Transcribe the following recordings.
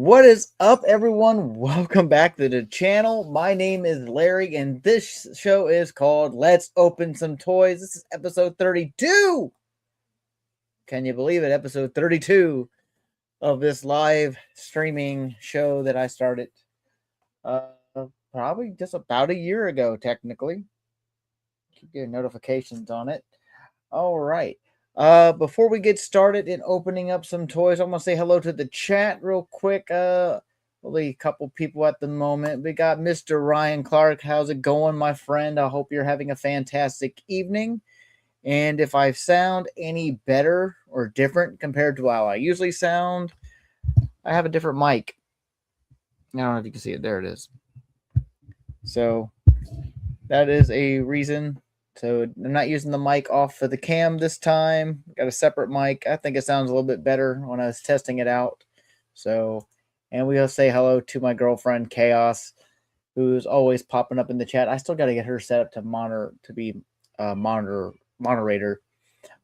What is up, everyone? Welcome back to the channel. My name is Larry, and this show is called Let's Open Some Toys. This is episode 32. Can you believe it? Episode 32 of this live streaming show that I started uh, probably just about a year ago, technically. Keep getting notifications on it. All right. Before we get started in opening up some toys, I'm gonna say hello to the chat real quick. Only a couple people at the moment. We got Mr. Ryan Clark. How's it going, my friend? I hope you're having a fantastic evening. And if I sound any better or different compared to how I usually sound, I have a different mic. I don't know if you can see it. There it is. So that is a reason. So I'm not using the mic off of the cam this time. Got a separate mic. I think it sounds a little bit better when I was testing it out. So, and we'll say hello to my girlfriend Chaos, who's always popping up in the chat. I still got to get her set up to moderator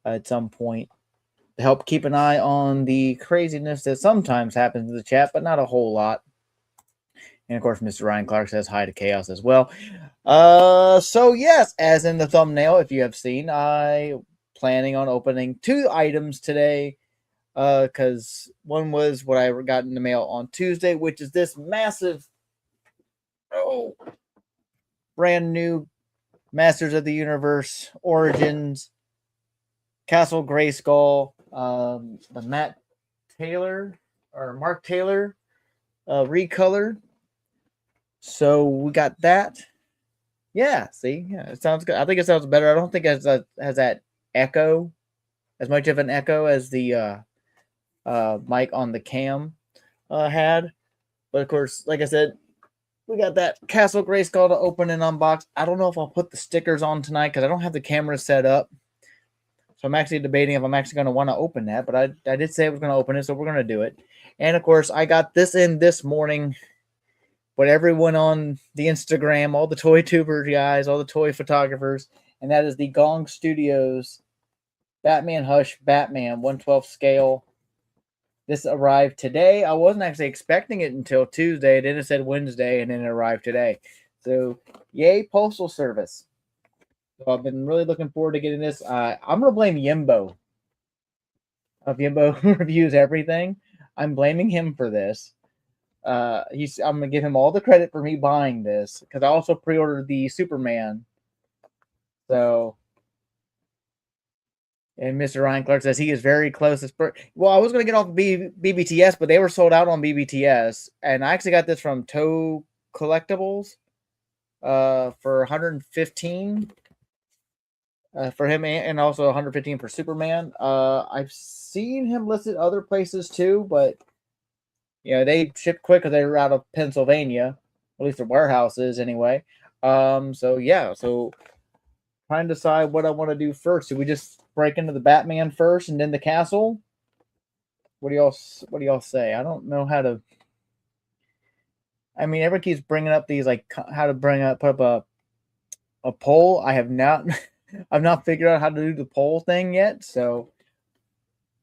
at some point to help keep an eye on the craziness that sometimes happens in the chat, but not a whole lot. And of course, Mr. Ryan Clark says hi to Chaos as well. So yes, as in the thumbnail, if you have seen, I planning on opening 2 items today. Because one was what I got in the mail on Tuesday, which is this massive, brand new Masters of the Universe Origins Castle Grayskull, the Mark Taylor recolor. So we got that. Yeah, see, yeah, it sounds good. I think it sounds better. I don't think it has that echo, as much of an echo as the mic on the cam had. But of course, like I said, we got that Castle Grayskull to open and unbox. I don't know if I'll put the stickers on tonight because I don't have the camera set up. So I'm actually debating if I'm actually going to want to open that. But I did say I was going to open it, so we're going to do it. And of course, I got this in this morning. But everyone on the Instagram, all the toy tubers guys, all the toy photographers, and that is the Gong Studios Batman Hush Batman 1/12 scale. This arrived today. I wasn't actually expecting it until Tuesday. Then it said Wednesday, and then it arrived today. So, yay, Postal Service. So I've been really looking forward to getting this. I'm going to blame Yimbo. Yimbo reviews everything. I'm blaming him for this. I'm gonna give him all the credit for me buying this because I also pre-ordered the Superman. So, and Mr. Ryan Clark says he is very close. Well, I was gonna get off BBTS, but they were sold out on BBTS, and I actually got this from Toe Collectibles, for 115. For him and also 115 for Superman. I've seen him listed other places too, but they ship quick because they're out of Pennsylvania, at least their warehouse is anyway. So yeah, so trying to decide what I want to do first. Do we just break into the Batman first and then the castle? What do y'all say? I don't know how to. I mean, everyone keeps bringing up these like how to put up a poll. I have not, I've not figured out how to do the poll thing yet. So.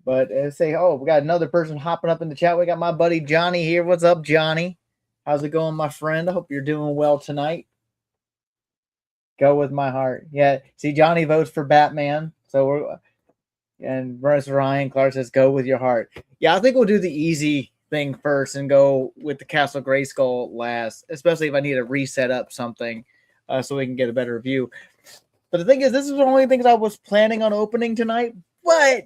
But say, oh, we got another person hopping up in the chat. We got my buddy Johnny here. What's up, Johnny? How's it going, my friend? I hope you're doing well tonight. Go with my heart. Yeah, see, Johnny votes for Batman. And Ryan Clark says, go with your heart. Yeah, I think we'll do the easy thing first and go with the Castle Grayskull last, especially if I need to reset up something so we can get a better view. But the thing is, this is the only things I was planning on opening tonight. But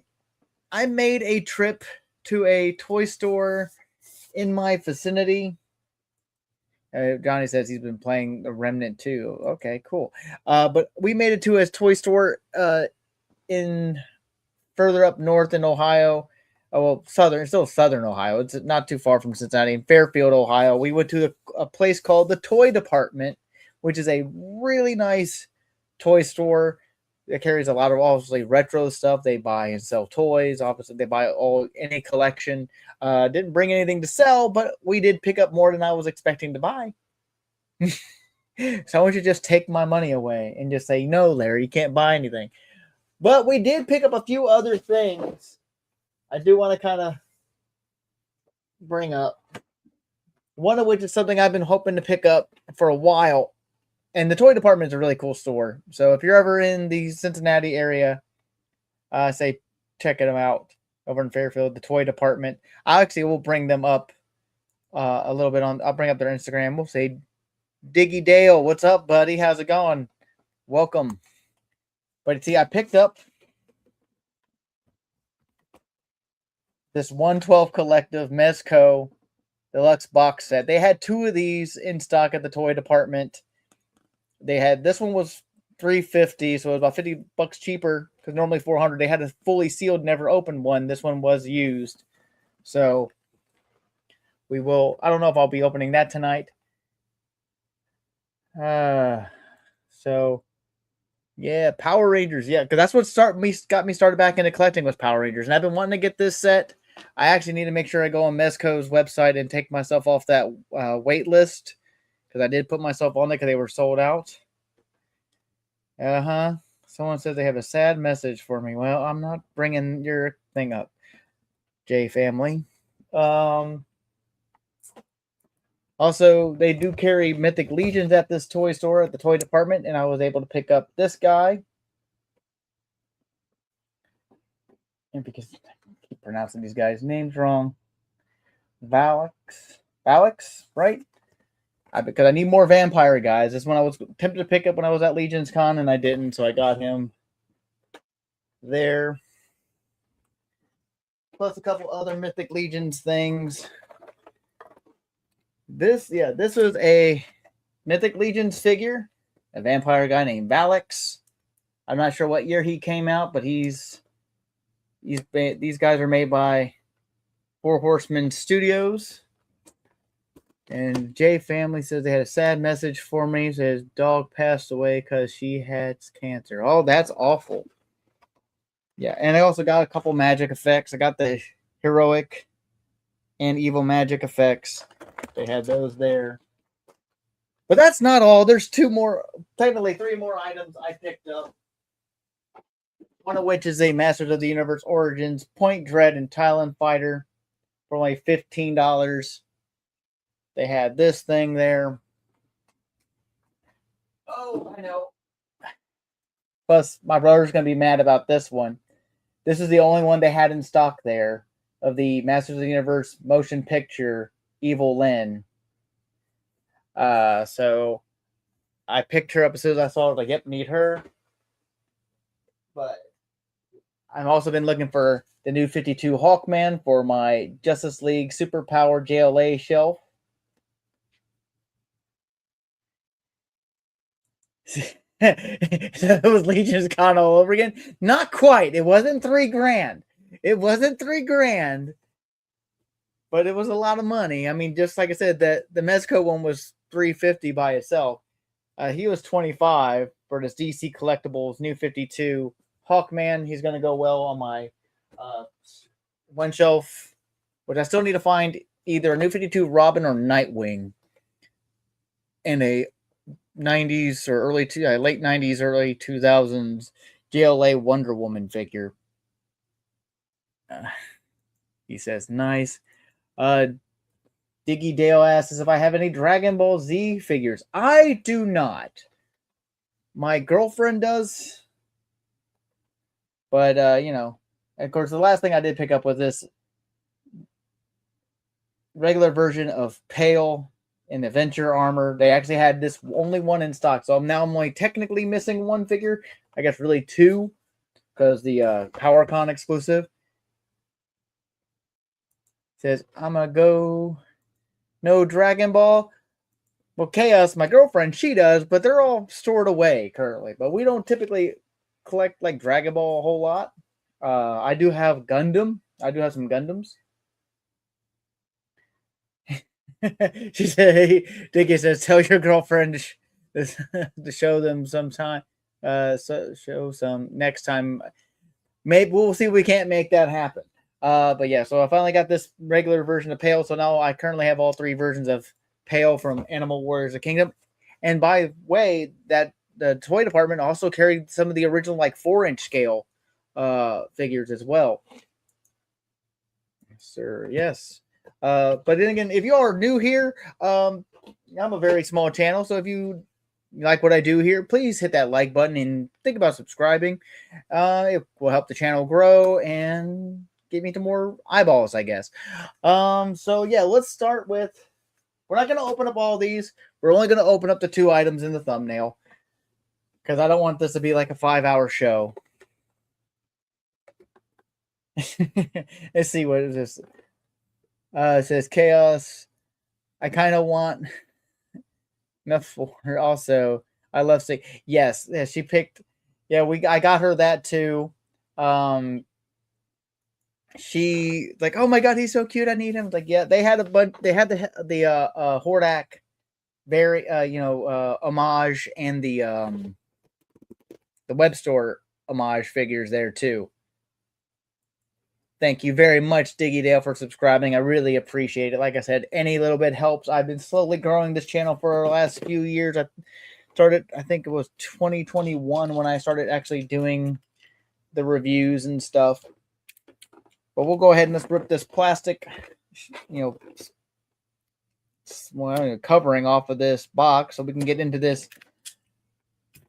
I made a trip to a toy store in my vicinity. Johnny says he's been playing The Remnant too. Okay, cool. But we made it to a toy store in further up north in Ohio. Still southern Ohio. It's not too far from Cincinnati, in Fairfield, Ohio. We went to a place called the Toy Department, which is a really nice toy store. It carries a lot of obviously retro stuff. They buy and sell toys. Obviously, they buy any collection. Didn't bring anything to sell, but we did pick up more than I was expecting to buy. So I want you to just take my money away and just say, no, Larry, you can't buy anything. But we did pick up a few other things. I do want to kind of bring up. One of which is something I've been hoping to pick up for a while. And the toy department is a really cool store. So if you're ever in the Cincinnati area, say check them out over in Fairfield, the toy department. I actually will bring them up a little bit on. I'll bring up their Instagram. We'll say, Diggy Dale, what's up, buddy? How's it going? Welcome. But see, I picked up this 112 Collective Mezco Deluxe box set. They had 2 of these in stock at the toy department. They had, this one was $350, so it was about $50 cheaper because normally $400. They had a fully sealed, never opened one. This one was used, so we will. I don't know if I'll be opening that tonight. So yeah, Power Rangers. Yeah, because that's what got me started back into collecting was Power Rangers, and I've been wanting to get this set. I actually need to make sure I go on Mezco's website and take myself off that wait list because I did put myself on there because they were sold out. Someone says they have a sad message for me. Well, I'm not bringing your thing up, J family. Also, they do carry Mythic Legions at this toy store at the toy department, and I was able to pick up this guy. And because I keep pronouncing these guys' names wrong, Valix, right? Because I need more vampire guys. This one I was tempted to pick up when I was at Legion's Con, and I didn't, so I got him there. Plus a couple other Mythic Legions things. This was a Mythic Legions figure, a vampire guy named Valix. I'm not sure what year he came out, but these guys are made by Four Horsemen Studios. And J family says they had a sad message for me. Says dog passed away because she had cancer. Oh, that's awful. Yeah, and I also got a couple magic effects. I got the heroic and evil magic effects. They had those there. But that's not all. There's 2 more, technically 3 more items I picked up. One of which is a Masters of the Universe Origins Point Dread and Thailand Fighter for only $15. They had this thing there. Oh, I know. Plus, my brother's going to be mad about this one. This is the only one they had in stock there of the Masters of the Universe motion picture Evil Lyn. So I picked her up as soon as I saw her. Like, yep, need her. But I've also been looking for the new 52 Hawkman for my Justice League Superpower JLA shelf. So it was Legion's Con all over again. Not quite. It wasn't $3,000. It wasn't $3,000. But it was a lot of money. I mean, just like I said, the Mezco one was $350 by itself. He was $25 for this DC Collectibles new 52 Hawkman. He's going to go well on my one shelf, which I still need to find either a new 52 Robin or Nightwing in a 90s or late 90s, early 2000s JLA Wonder Woman figure. He says, nice. Diggy Dale asks if I have any Dragon Ball Z figures. I do not. My girlfriend does. But, you know, of course, the last thing I did pick up was this regular version of Pale in Adventure armor. They actually had this only one in stock. So I'm only technically missing 1 figure. I guess really 2 because the PowerCon exclusive. Says, I'm going to go no Dragon Ball. Well, Chaos, my girlfriend, she does, but they're all stored away currently. But we don't typically collect like Dragon Ball a whole lot. I do have Gundam. I do have some Gundams. She said, hey, Dickie says, tell your girlfriend to show them sometime. Show some next time. Maybe we'll see if we can't make that happen. But yeah, so I finally got this regular version of Pale. So now I currently have all 3 versions of Pale from Animal Warriors of Kingdom. And by the way, that the toy department also carried some of the original like 4-inch scale figures as well. Yes, sir. Yes. But then again, if you are new here, I'm a very small channel, so if you like what I do here, please hit that like button and think about subscribing. It will help the channel grow and get me to more eyeballs, I guess. So yeah, let's start with. We're not going to open up all these. We're only going to open up the 2 items in the thumbnail because I don't want this to be like a 5-hour show. Let's see, what is this? It says chaos. I kind of want enough for her. Also, I love seeing. Yes, yeah, she picked. Yeah, I got her that too. She like, oh my god, he's so cute. I need him. Like, yeah, they had a bunch. They had the Hordak, very homage, and the web store homage figures there too. Thank you very much, Diggy Dale, for subscribing. I really appreciate it. Like I said, any little bit helps. I've been slowly growing this channel for the last few years. I started, I think it was 2021 when I started actually doing the reviews and stuff. But we'll go ahead and let's rip this plastic, covering off of this box so we can get into this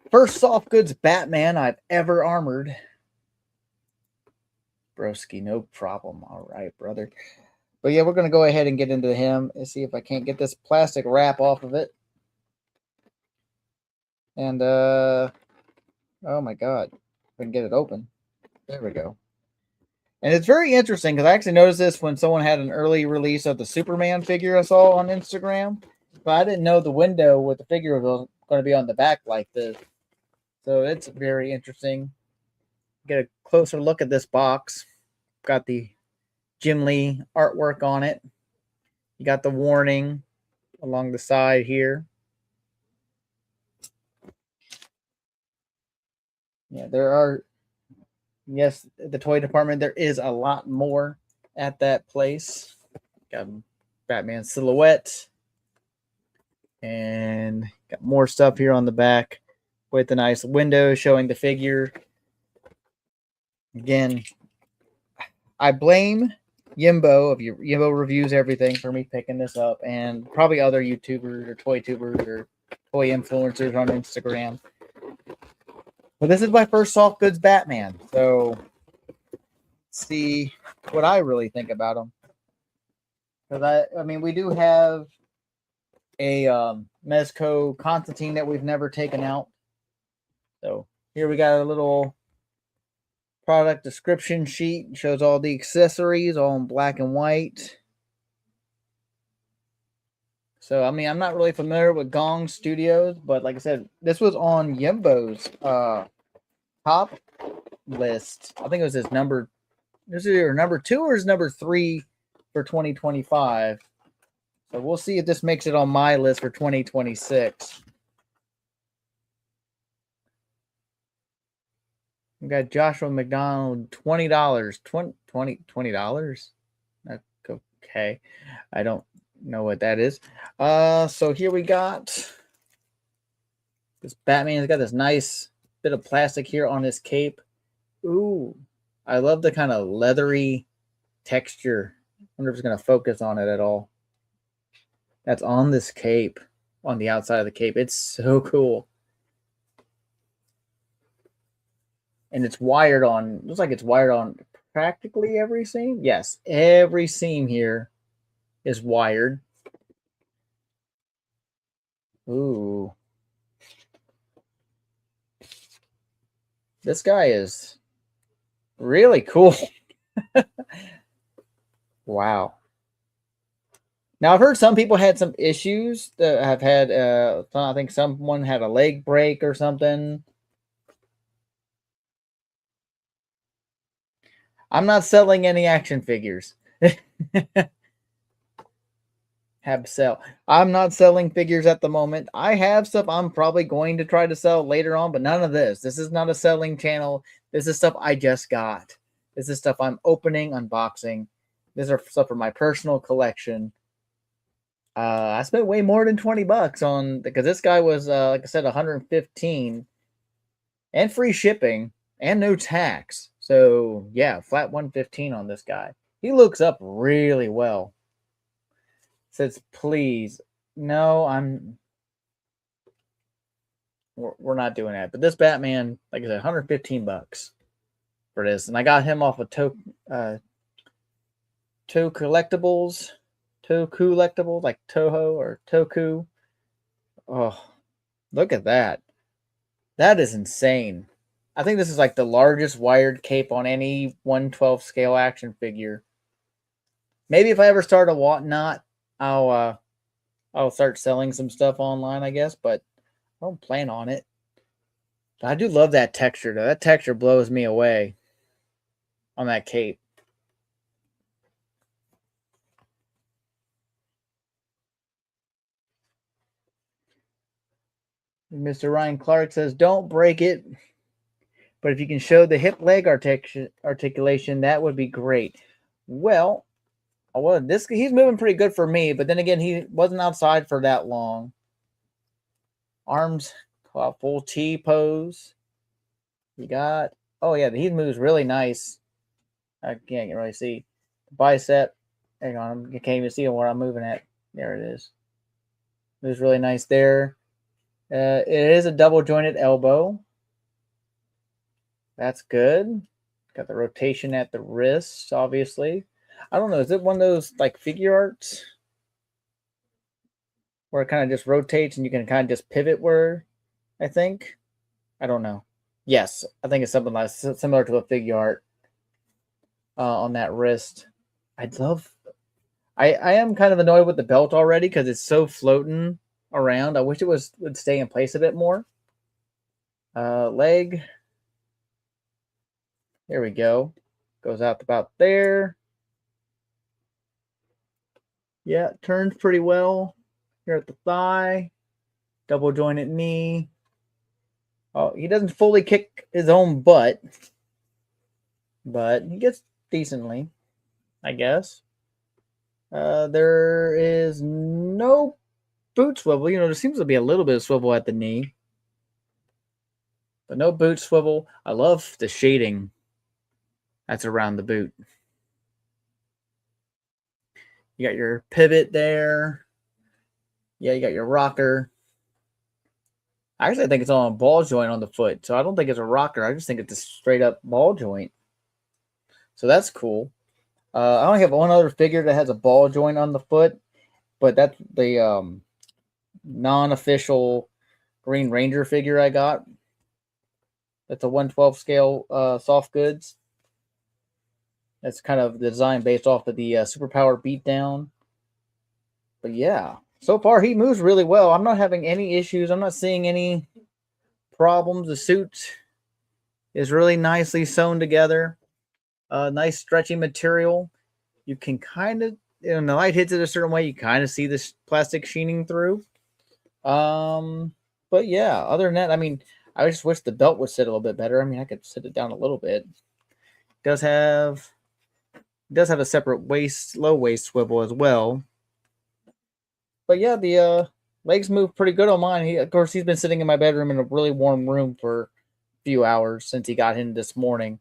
first soft goods Batman I've ever armored. Broski, no problem. All right, brother. But yeah, we're going to go ahead and get into him and see if I can't get this plastic wrap off of it. And, oh my God. We can get it open. There we go. And it's very interesting because I actually noticed this when someone had an early release of the Superman figure I saw on Instagram. But I didn't know the window with the figure was going to be on the back like this. So it's very interesting. Get a closer look at this box. Got the Jim Lee artwork on it. You got the warning along the side here. Yeah, there are, yes, the toy department, there is a lot more at that place. Got Batman silhouette. And got more stuff here on the back with a nice window showing the figure. Again, I blame Yimbo of Yimbo Reviews Everything for me picking this up, and probably other YouTubers or toy tubers or toy influencers on Instagram. But this is my first soft goods Batman, so let's see what I really think about him. Because I mean, we do have a Mezco Constantine that we've never taken out. So here we got a little product description sheet. Shows all the accessories, all in black and white. So, I mean, I'm not really familiar with Gong Studios, but like I said, this was on Yimbo's top list. I think it was his number. This is either number 2 or his number 3 for 2025. So we'll see if this makes it on my list for 2026. We got Joshua McDonald, $20. $20? That's okay. I don't know what that is. So here we got this Batman's got this nice bit of plastic here on his cape. Ooh, I love the kind of leathery texture. I wonder if it's going to focus on it at all. That's on this cape, on the outside of the cape. It's so cool. And it's wired on, looks like it's wired on practically every seam. Yes, every seam here is wired. Ooh. This guy is really cool. Wow. Now, I've heard some people had some issues that have had, I think someone had a leg break or something. I'm not selling any action figures. I'm not selling figures at the moment. I have stuff I'm probably going to try to sell later on, but none of this. This is not a selling channel. This is stuff I just got. This is stuff I'm opening, unboxing. These are stuff for my personal collection. I spent way more than $20 on, because this guy was, like I said, 115 and free shipping and no tax. So yeah, flat 115 on this guy. He looks up really well. Says, please. No, we're not doing that. But this Batman, like I said, $115 for this. And I got him off of Toe Collectibles. Toe Collectibles, like Toho or Toku. Oh, look at that. That is insane. I think this is like the largest wired cape on any 1/12 scale action figure. Maybe if I ever start a whatnot, I'll start selling some stuff online, I guess, but I don't plan on it. I do love that texture though. That texture blows me away on that cape. Mr. Ryan Clark says, "Don't break it, but if you can show the hip leg articulation, that would be great." Well, he's moving pretty good for me, but then again, he wasn't outside for that long. Arms, full T pose. You got, oh yeah, he moves really nice. I can't really see the bicep. Hang on, I can't even see where I'm moving at. There it is. Moves really nice there. It is a double jointed elbow. That's good. Got the rotation at the wrist, obviously. I don't know. Is it one of those like figure arts where it kind of just rotates and you can kind of just pivot where, I think? I don't know. Yes, I think it's something like similar to a figure art on that wrist. I am kind of annoyed with the belt already because it's so floating around. I wish it would stay in place a bit more. Leg. There we go. Goes out about there. Yeah, turns pretty well. Here at the thigh. Double jointed knee. Oh, he doesn't fully kick his own butt, but he gets decently, I guess. There is no boot swivel. There seems to be a little bit of swivel at the knee, but no boot swivel. I love the shading that's around the boot. You got your pivot there. Yeah, you got your rocker. Actually, I think it's on a ball joint on the foot, so I don't think it's a rocker. I just think it's a straight up ball joint. So that's cool. I only have one other figure that has a ball joint on the foot, but that's the non-official Green Ranger figure I got. That's a 1/12 scale soft goods. That's kind of the design based off of the Superpower Beatdown. But yeah, so far he moves really well. I'm not having any issues. I'm not seeing any problems. The suit is really nicely sewn together. Nice stretchy material. You can kind of, when the light hits it a certain way, you kind of see this plastic sheening through. But yeah, other than that, I mean, I just wish the belt would sit a little bit better. I mean, I could sit it down a little bit. It does have a separate low waist swivel as well. But yeah, the legs move pretty good on mine. Of course, he's been sitting in my bedroom in a really warm room for a few hours since he got in this morning.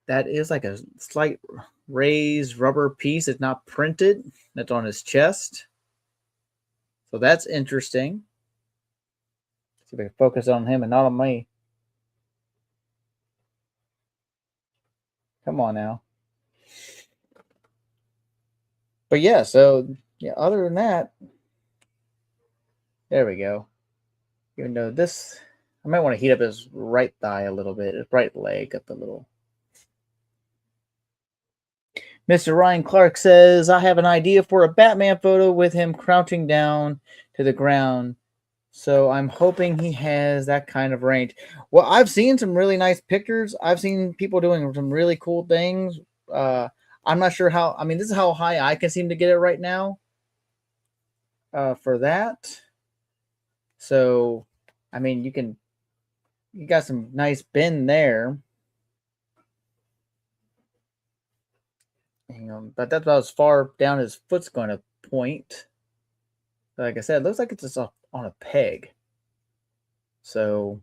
That is like a slight raised rubber piece. It's not printed. That's on his chest. So that's interesting. Let's see if I can focus on him and not on me. Come on now. But yeah, so yeah, other than that, there we go. Even though this, I might want to heat up his right thigh a little bit, his right leg up a little. Mr. Ryan Clark says, I have an idea for a Batman photo with him crouching down to the ground. So I'm hoping he has that kind of range. Well, I've seen some really nice pictures. I've seen people doing some really cool things. I'm not sure how, I mean, this is how high I can seem to get it right now for that. So, I mean, you got some nice bend there. But that's about as far down his foot's going to point. Like I said, it looks like it's just on a peg. So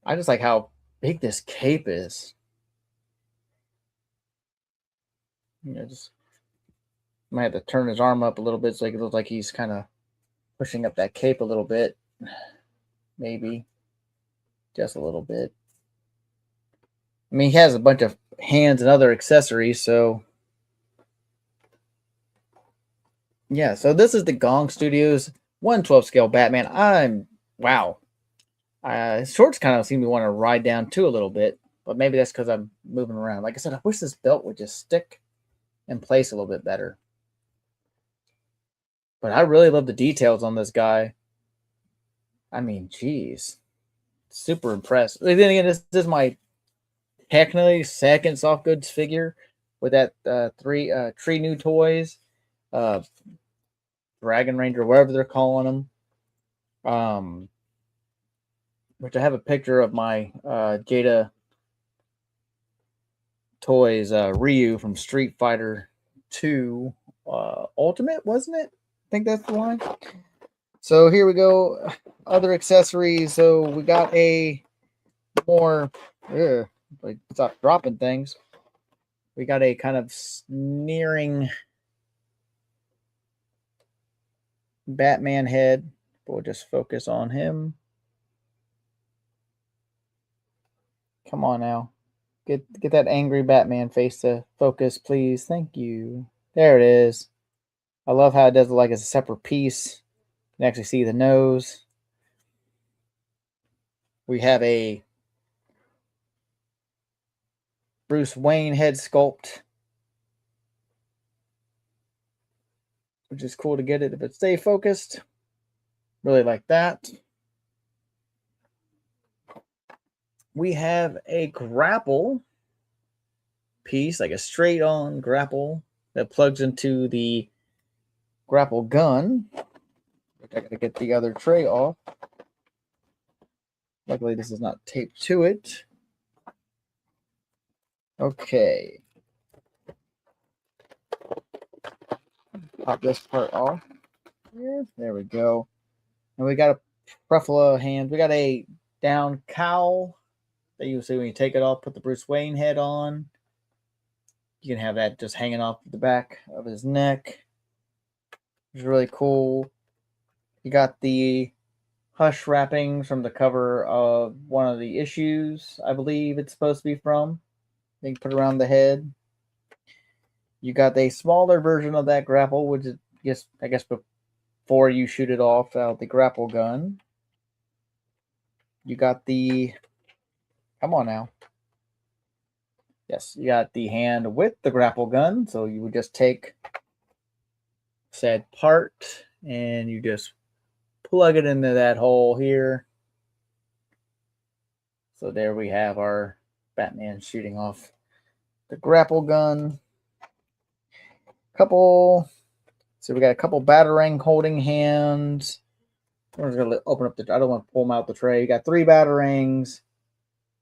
I just like how big this cape is. Just might have to turn his arm up a little bit so it looks like he's kind of pushing up that cape a little bit. Maybe. Just a little bit. I mean, he has a bunch of hands and other accessories, so yeah. So this is the Gong Studios 1/12 scale Batman. Wow. His shorts kind of seem to want to ride down too a little bit, but maybe that's because I'm moving around. Like I said, I wish this belt would just stick in place a little bit better. But I really love the details on this guy. I mean, geez, super impressed. Then again, this is my technically second soft goods figure with that three Tree New Toys, Dragon Ranger, whatever they're calling them. Which I have a picture of my Jada Toys Ryu from Street Fighter 2 Ultimate, wasn't it? I think that's the line. So here we go. Other accessories. So we got a more. Like, stop dropping things. We got a kind of sneering Batman head. We'll just focus on him. Come on now. Get that angry Batman face to focus, please. Thank you. There it is. I love how it does it like it's a separate piece. You can actually see the nose. We have a Bruce Wayne head sculpt, which is cool to get it if it stay focused. Really like that. We have a grapple piece, like a straight on grapple that plugs into the grapple gun. I gotta get the other tray off. Luckily, this is not taped to it. Okay. Pop this part off. There we go. And we got a Ruffalo hand. We got a down cowl that you see when you take it off, put the Bruce Wayne head on. You can have that just hanging off the back of his neck. It's really cool. You got the Hush wrappings from the cover of one of the issues, I believe it's supposed to be from. They can put it around the head. You got a smaller version of that grapple, which is, I guess before you shoot it off out the grapple gun. You got the, come on now. Yes, you got the hand with the grapple gun. So you would just take said part and you just plug it into that hole here. So there we have our Batman shooting off the grapple gun. So we got a couple Batarang holding hands. I'm just gonna open up I don't want to pull them out the tray. You got 3 Batarangs,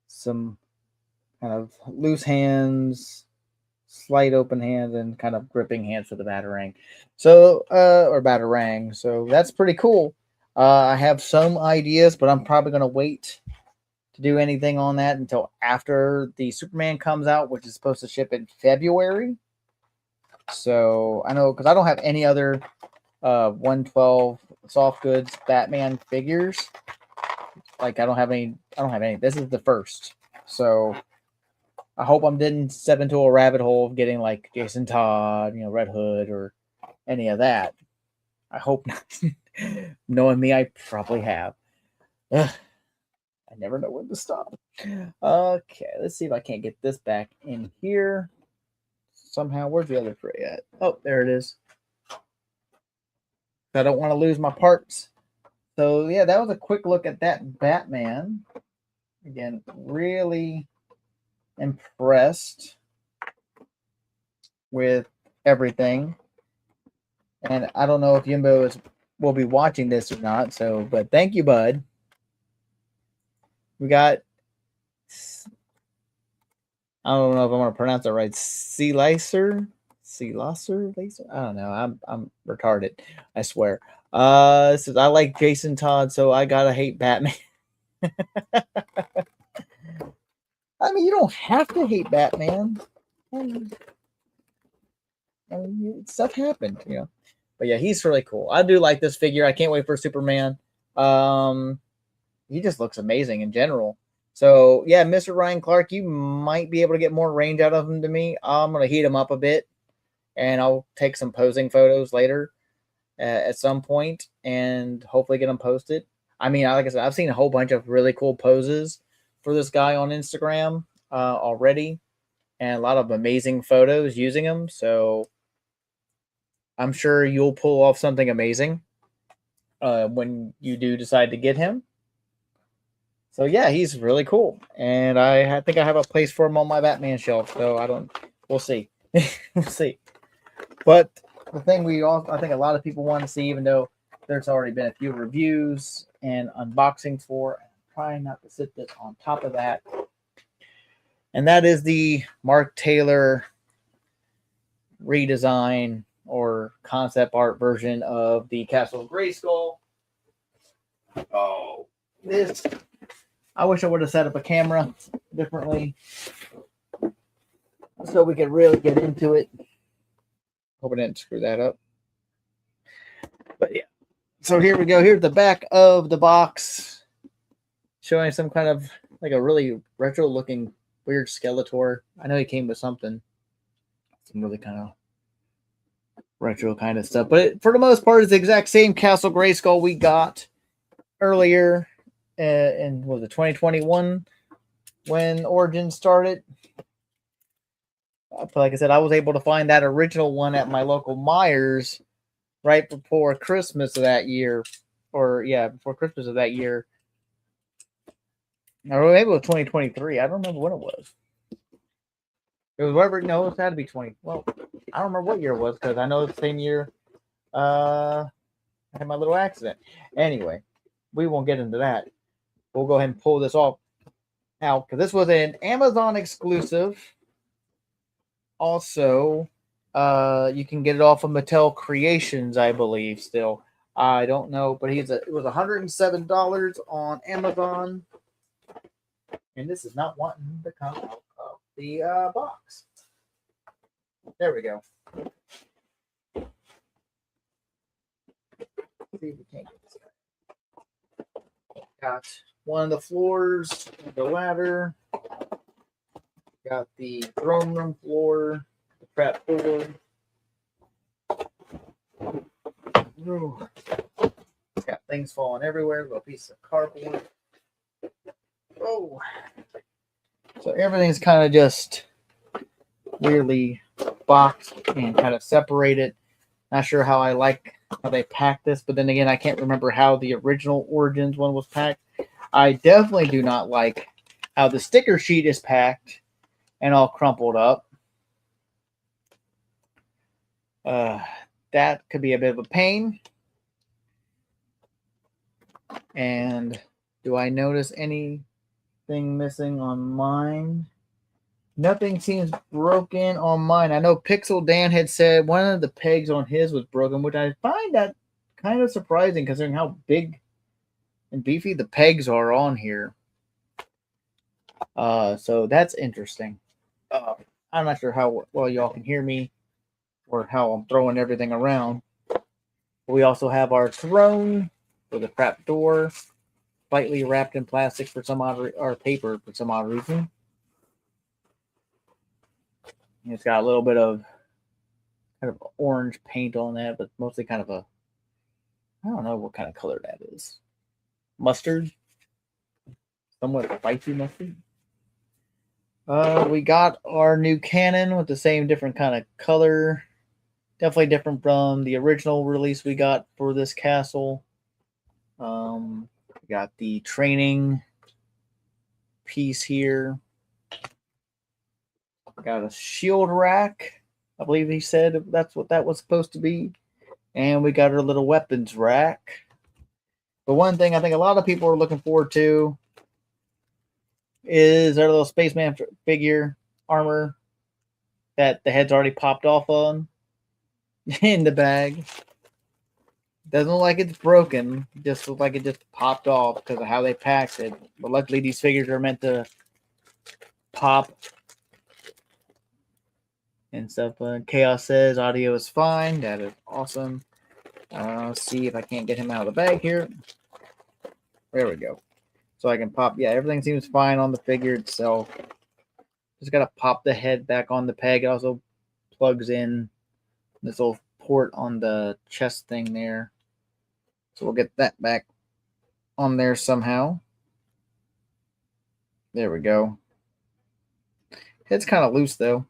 some kind of loose hands, slight open hands, and kind of gripping hands for the Batarang. So, or Batarang. So that's pretty cool. I have some ideas, but I'm probably gonna wait to do anything on that until after the Superman comes out, which is supposed to ship in February. So I know because I don't have any other 1/12 soft goods Batman figures. Like I don't have any. This is the first. So I hope I didn't step into a rabbit hole of getting like Jason Todd, Red Hood, or any of that. I hope not. Knowing me, I probably have. Ugh. I never know when to stop. Okay, let's see if I can't get this back in here. Somehow, where's the other tray at? Oh, there it is. I don't want to lose my parts. So, yeah, that was a quick look at that Batman. Again, really impressed with everything. And I don't know if Yimbo will be watching this or not. So, but thank you, bud. We got, I don't know if I'm going to pronounce it right. Sea Lacer. I don't know. I'm retarded. I swear. Says I like Jason Todd, so I gotta hate Batman. I mean, you don't have to hate Batman. stuff happened, you know. But yeah, he's really cool. I do like this figure. I can't wait for Superman. He just looks amazing in general. So yeah, Mr. Ryan Clark, you might be able to get more range out of him to me. I'm gonna heat him up a bit, and I'll take some posing photos later at some point, and hopefully get them posted. I mean, like I said, I've seen a whole bunch of really cool poses for this guy on Instagram already, and a lot of amazing photos using him. So I'm sure you'll pull off something amazing when you do decide to get him. So yeah, he's really cool, and I think I have a place for him on my Batman shelf. So I don't. We'll see. We'll see. But the thing I think a lot of people want to see, even though there's already been a few reviews and unboxings for, I'm trying not to sit this on top of that, and that is the Mark Taylor redesign or concept art version of the Castle Grayskull. Oh, this. I wish I would have set up a camera differently so we could really get into it. Hope I didn't screw that up. But yeah. So here we go. Here's the back of the box, showing some kind of like a really retro looking weird Skeletor. I know he came with something. Some really kind of retro kind of stuff. But for the most part, it's the exact same Castle Grayskull we got earlier in was it 2021 when Origins started. Like I said, I was able to find that original one at my local Myers right before Christmas of that year, or yeah, before Christmas of that year. Or maybe it was 2023. I don't remember when it was. It was whatever. No, it had to be 20. Well, I don't remember what year it was because I know the same year I had my little accident. Anyway, we won't get into that. We'll go ahead and pull this off out because this was an Amazon exclusive. Also, you can get it off of Mattel Creations, I believe. Still, I don't know, but it was $107 on Amazon, and this is not wanting to come out of the box. There we go. Let's see if we can't get this guy. Got one of the floors, the ladder. Got the throne room floor, the trap door. Ooh. It's got things falling everywhere. A piece of cardboard. Oh. So everything's kind of just weirdly boxed and kind of separated. Not sure how I like how they packed this, but then again, I can't remember how the original Origins one was packed. I definitely do not like how the sticker sheet is packed and all crumpled up. That could be a bit of a pain. And do I notice anything missing on mine? Nothing seems broken on mine. I know Pixel Dan had said one of the pegs on his was broken, which I find that kind of surprising considering how big and beefy the pegs are on here. So that's interesting. I'm not sure how well y'all can hear me or how I'm throwing everything around. We also have our throne with a trap door, slightly wrapped in plastic for some odd or paper for some odd reason. And it's got a little bit of kind of orange paint on that, but mostly kind of I don't know what kind of color that is. Mustard, somewhat spicy mustard. We got our new cannon with the same different kind of color. Definitely different from the original release we got for this castle. We got the training piece here. Got a shield rack. I believe he said that's what that was supposed to be. And we got our little weapons rack. But one thing I think a lot of people are looking forward to is our little spaceman figure armor that the head's already popped off on in the bag. Doesn't look like it's broken. It just looks like it just popped off because of how they packed it. But luckily these figures are meant to pop and stuff. Chaos says audio is fine. That is awesome. Let's see if I can't get him out of the bag here. There we go. So I can pop. Yeah, everything seems fine on the figure itself. Just got to pop the head back on the peg. It also plugs in this little port on the chest thing there. So we'll get that back on there somehow. There we go. Head's kind of loose though.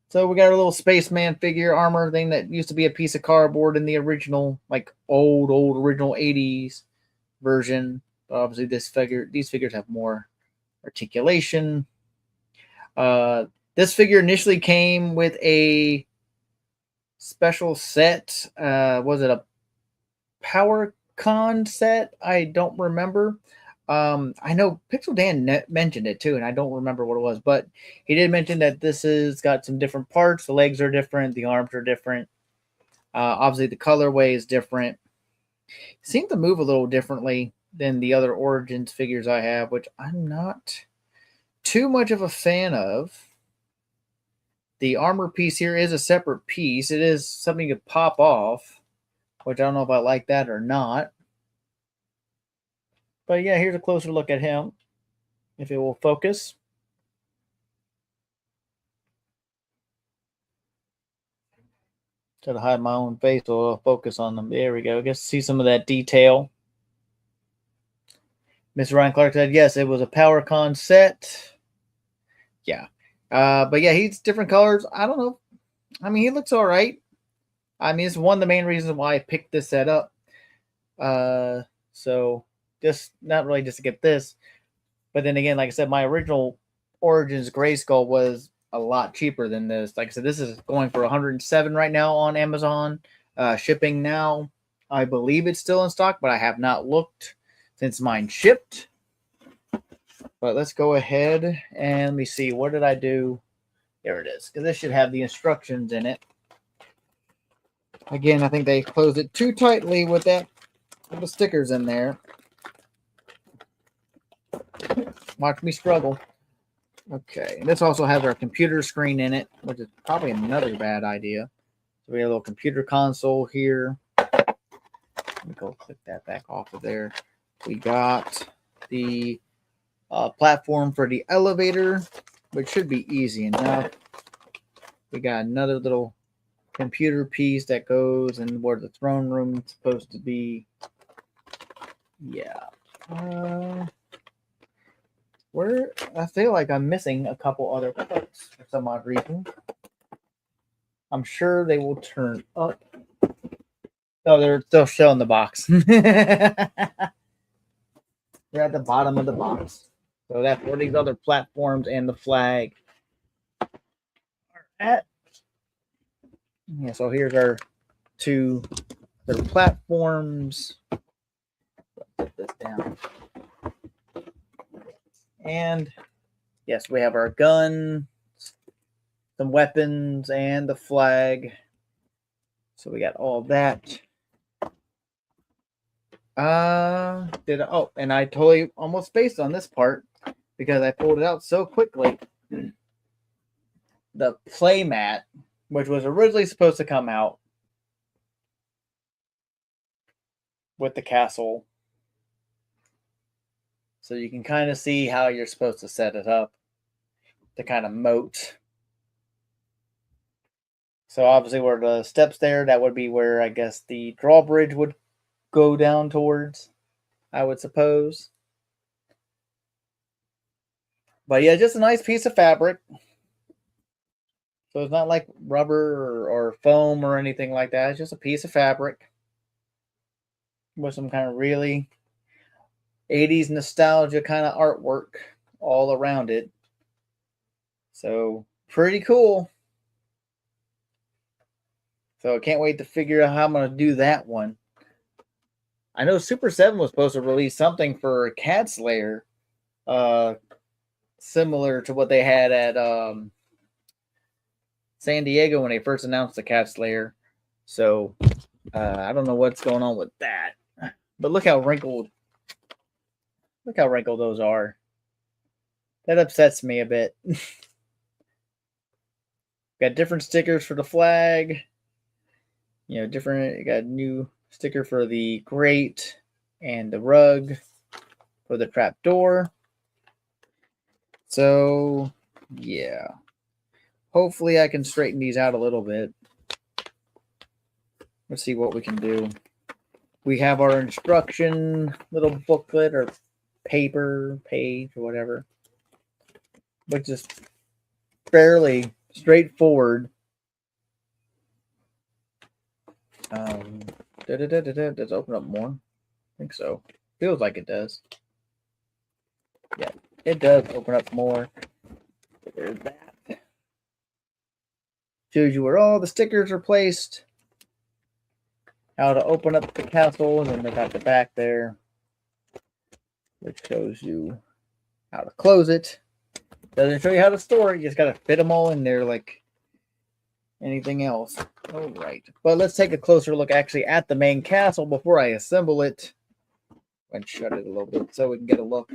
So we got a little spaceman figure armor thing that used to be a piece of cardboard in the original, like old original 80s version. But obviously these figures have more articulation. This figure initially came with a special set. Was it a Power Con set? I don't remember. I know Pixel Dan mentioned it too, and I don't remember what it was, but he did mention that this has got some different parts. The legs are different, the arms are different. Obviously, the colorway is different. Seem to move a little differently than the other Origins figures I have, which I'm not too much of a fan of. The armor piece here is a separate piece. It is something you could pop off, which I don't know if I like that or not. But yeah, here's a closer look at him, if it will focus. Try to hide my own face so it'll focus on them. There we go. I guess see some of that detail. Mr. Ryan Clark said, yes, it was a PowerCon set. Yeah. But yeah, he's different colors. I don't know. I mean, he looks all right. I mean, it's one of the main reasons why I picked this set up. So just not really just to get this. But then again, like I said, my original Origins Grayskull was a lot cheaper than this. Like I said, this is going for 107 right now on Amazon. Shipping now, I believe it's still in stock, but I have not looked since mine shipped. But let's go ahead and let me see. What did I do? There it is. Because this should have the instructions in it. Again, I think they closed it too tightly with the stickers in there. Watch me struggle. Okay, this also has our computer screen in it, which is probably another bad idea. So we have a little computer console here. Let me go click that back off of there. We got the platform for the elevator, which should be easy enough. We got another little computer piece that goes in where the throne room is supposed to be. Yeah. Where I feel like I'm missing a couple other parts for some odd reason. I'm sure they will turn up. Oh, they're still showing the box. They're at the bottom of the box. So that's where these other platforms and the flag are at. Yeah, so here's our two little platforms. Put this down. And yes, we have our gun, some weapons, and the flag. So we got all that. And I totally almost spaced on this part because I pulled it out so quickly. The playmat, which was originally supposed to come out with the castle. So you can kind of see how you're supposed to set it up to kind of moat. So obviously where the steps there, that would be where I guess the drawbridge would go down towards, I would suppose. But yeah, just a nice piece of fabric. So it's not like rubber or foam or anything like that. It's just a piece of fabric with some kind of really 80s nostalgia kind of artwork all around it. So pretty cool. So I can't wait to figure out how I'm going to do that one. I know Super 7 was supposed to release something for Cat Slayer, similar to what they had at San Diego when they first announced the Cat Slayer. So I don't know what's going on with that. But look how wrinkled those are. That upsets me a bit. Got different stickers for the flag. You know, different. You got a new sticker for the grate and the rug for the trap door. So, yeah. Hopefully I can straighten these out a little bit. Let's see what we can do. We have our instruction little booklet or paper page or whatever, which is fairly straightforward. Does it open up more? I think so. Feels like it does. Yeah, it does open up more. There's that. Shows you where all the stickers are placed. How to open up the castle, and then they got the back there, which shows you how to close it. Doesn't show you how to store it. You just gotta fit them all in there like anything else. All right, but let's take a closer look actually at the main castle before I assemble it. And shut it a little bit so we can get a look.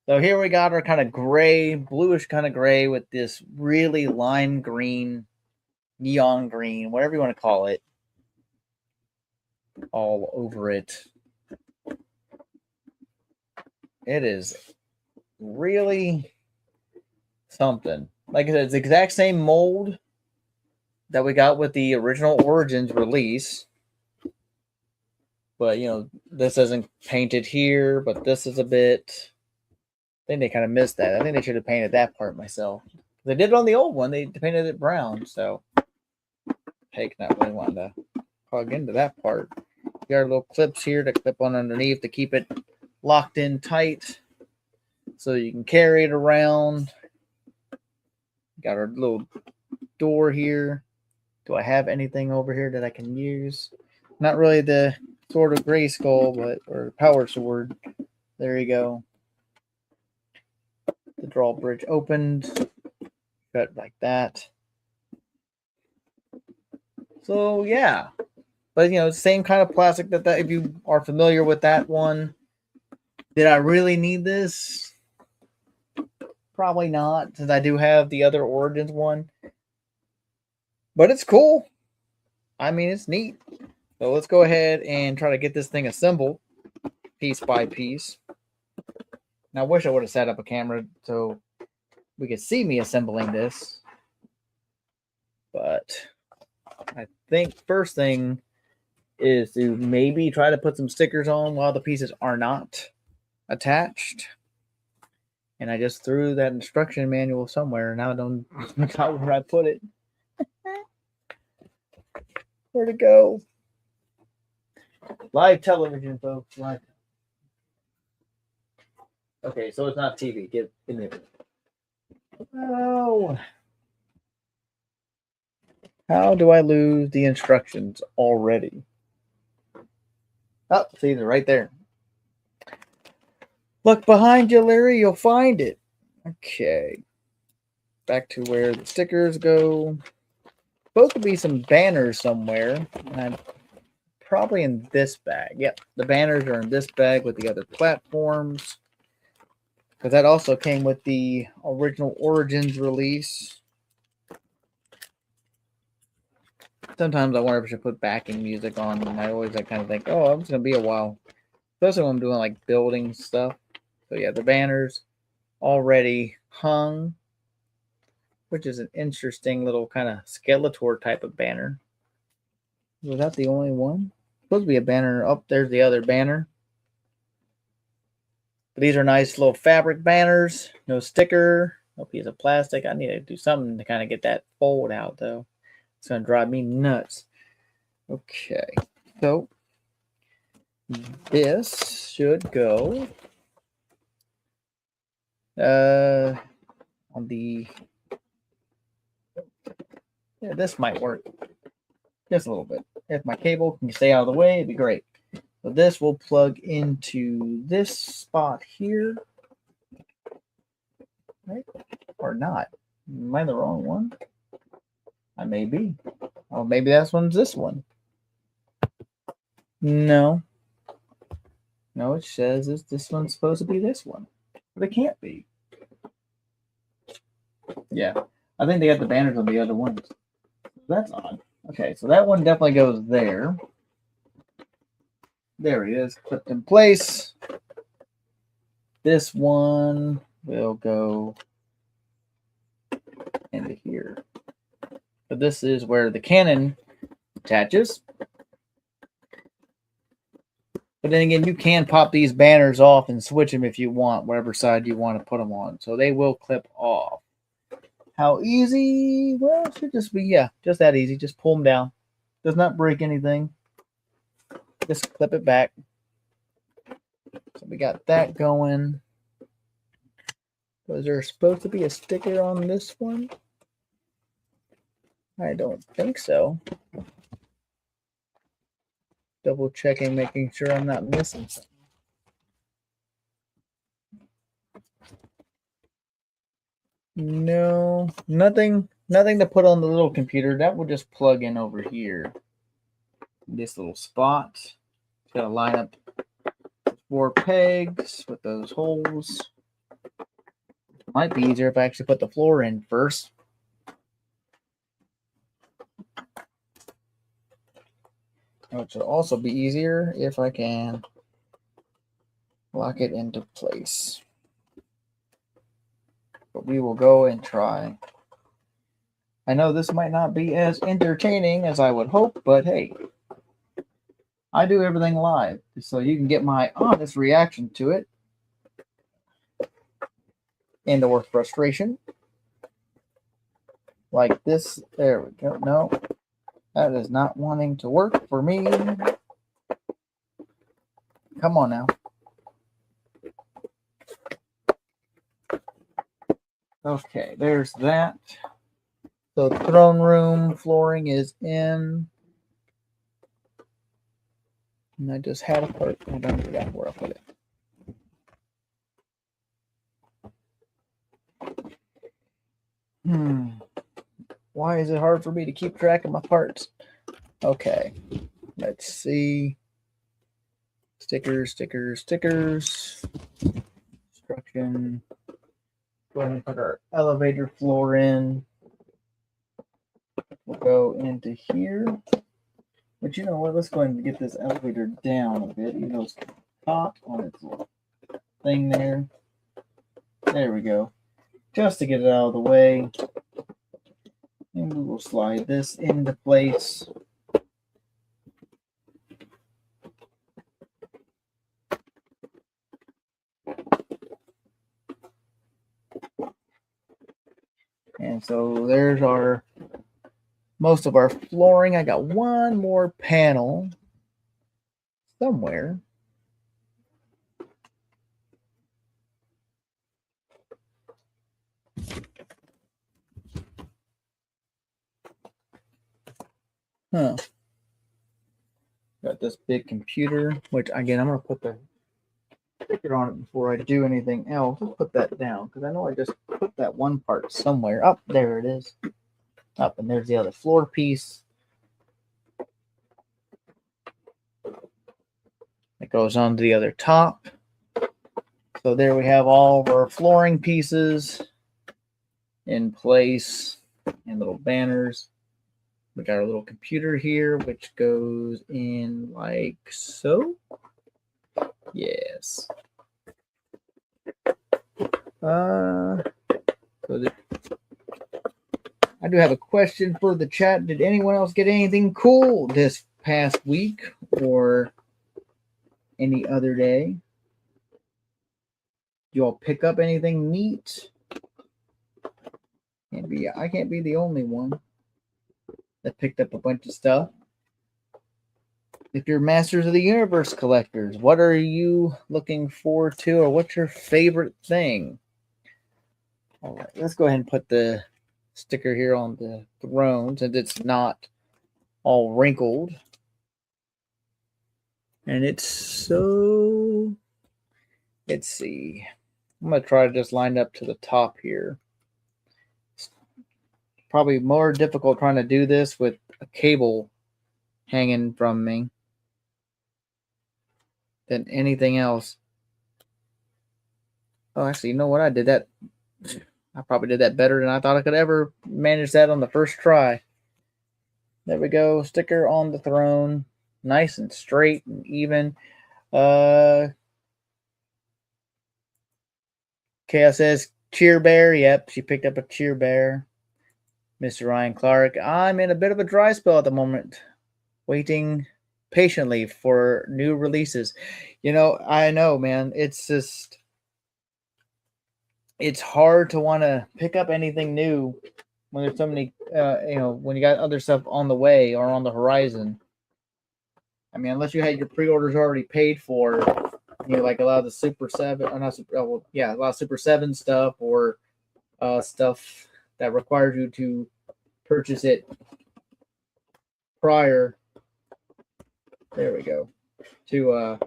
So here we got our kind of gray, bluish kind of gray with this really lime green, neon green, whatever you want to call it, all over it. It is really something. Like I said, it's the exact same mold that we got with the original Origins release. But, you know, this isn't painted here, but this is a bit... I think they kind of missed that. I think they should have painted that part myself. They did it on the old one. They painted it brown, so... Heck, not really wanting to plug into that part. You got our little clips here to clip on underneath to keep it locked in tight so you can carry it around. Got our little door here. Do I have anything over here that I can use? Not really the Sword of Grayskull, but or power sword. There you go. The drawbridge opened. Cut like that. So yeah. But you know, same kind of plastic that if you are familiar with that one. Did I really need this? Probably not, since I do have the other Origins one. But it's cool. I mean, it's neat. So let's go ahead and try to get this thing assembled piece by piece. Now, I wish I would have set up a camera so we could see me assembling this. But I think first thing is to maybe try to put some stickers on while the pieces are not attached. And I just threw that instruction manual somewhere. Now I don't know where I put it. Where'd it go? Live television, folks. Live. Okay, so it's not TV. Give me it. Oh. How do I lose the instructions already? Oh, see, they're right there. Look behind you, Larry. You'll find it. Okay. Back to where the stickers go. Supposed to be some banners somewhere. And probably in this bag. Yep, the banners are in this bag with the other platforms. Because that also came with the original Origins release. Sometimes I wonder if I should put backing music on. And I always kind of think, oh, it's going to be a while. Especially when I'm doing like building stuff. So yeah, the banners already hung. Which is an interesting little kind of Skeletor type of banner. Was that the only one? Supposed to be a banner. Oh, there's the other banner. But these are nice little fabric banners. No sticker. No piece of plastic. I need to do something to kind of get that fold out, though. It's going to drive me nuts. Okay. So, this should go on the... Yeah, this might work. Just a little bit. If my cable can stay out of the way, it'd be great. So this will plug into this spot here. Right? Or not. Am I the wrong one? I may be. Oh, maybe that one's this one. No. No, it says this one's supposed to be this one. But it can't be. Yeah. I think they got the banners on the other ones. That's odd. Okay, so that one definitely goes there. There it is, clipped in place. This one will go into here. But this is where the cannon attaches. But then again, you can pop these banners off and switch them if you want, whatever side you want to put them on. So they will clip off. How easy? Well, it should just be, yeah, just that easy. Just pull them down. Does not break anything. Just clip it back. So we got that going. Was there supposed to be a sticker on this one? I don't think so. Double checking, making sure I'm not missing something. No, nothing to put on the little computer. That will just plug in over here. This little spot. It's got to line up 4 pegs with those holes. Might be easier if I actually put the floor in first. Which will also be easier if I can lock it into place. But we will go and try. I know this might not be as entertaining as I would hope, but hey, I do everything live, so you can get my honest reaction to it. And or frustration. Like this. There we go. No, that is not wanting to work for me. Come on now. Okay, there's that. So the throne room flooring is in. And I just had a part. I don't forget where I put it. Why is it hard for me to keep track of my parts? Okay, let's see. Stickers. Instruction. Go ahead and put our elevator floor in. We'll go into here. But you know what? Let's go ahead and get this elevator down a bit. Even though it's caught on its little thing there. There we go. Just to get it out of the way. And we will slide this into place. And so there's our most of our flooring. I got one more panel somewhere. Huh. Got this big computer, which again, I'm going to put the sticker on it before I do anything else. Let's put that down because I know I just put that one part somewhere. Up there it is. Up, and there's the other floor piece. It goes on to the other top. So there we have all of our flooring pieces in place and little banners. We got our little computer here, which goes in like so. Yes. I do have a question for the chat. Did anyone else get anything cool this past week or any other day? You all pick up anything neat? I can't be the only one that picked up a bunch of stuff. If you're Masters of the Universe collectors, what are you looking forward to, or what's your favorite thing? All right, let's go ahead and put the sticker here on the throne since it's not all wrinkled. And it's so, let's see. I'm going to try to just line up to the top here. It's probably more difficult trying to do this with a cable hanging from me than anything else. Oh, actually, you know what? I did that. I probably did that better than I thought I could ever manage that on the first try. There we go. Sticker on the throne. Nice and straight and even. Chaos says Cheer Bear. Yep, she picked up a Cheer Bear. Mr. Ryan Clark. I'm in a bit of a dry spell at the moment. Waiting patiently for new releases. I know, man. It's just it's hard to want to pick up anything new when there's so many when you got other stuff on the way or on the horizon. I mean, unless you had your pre-orders already paid for, like a lot of the Super 7, or not Super, a lot of Super 7 stuff, or stuff that requires you to purchase it prior. There we go. To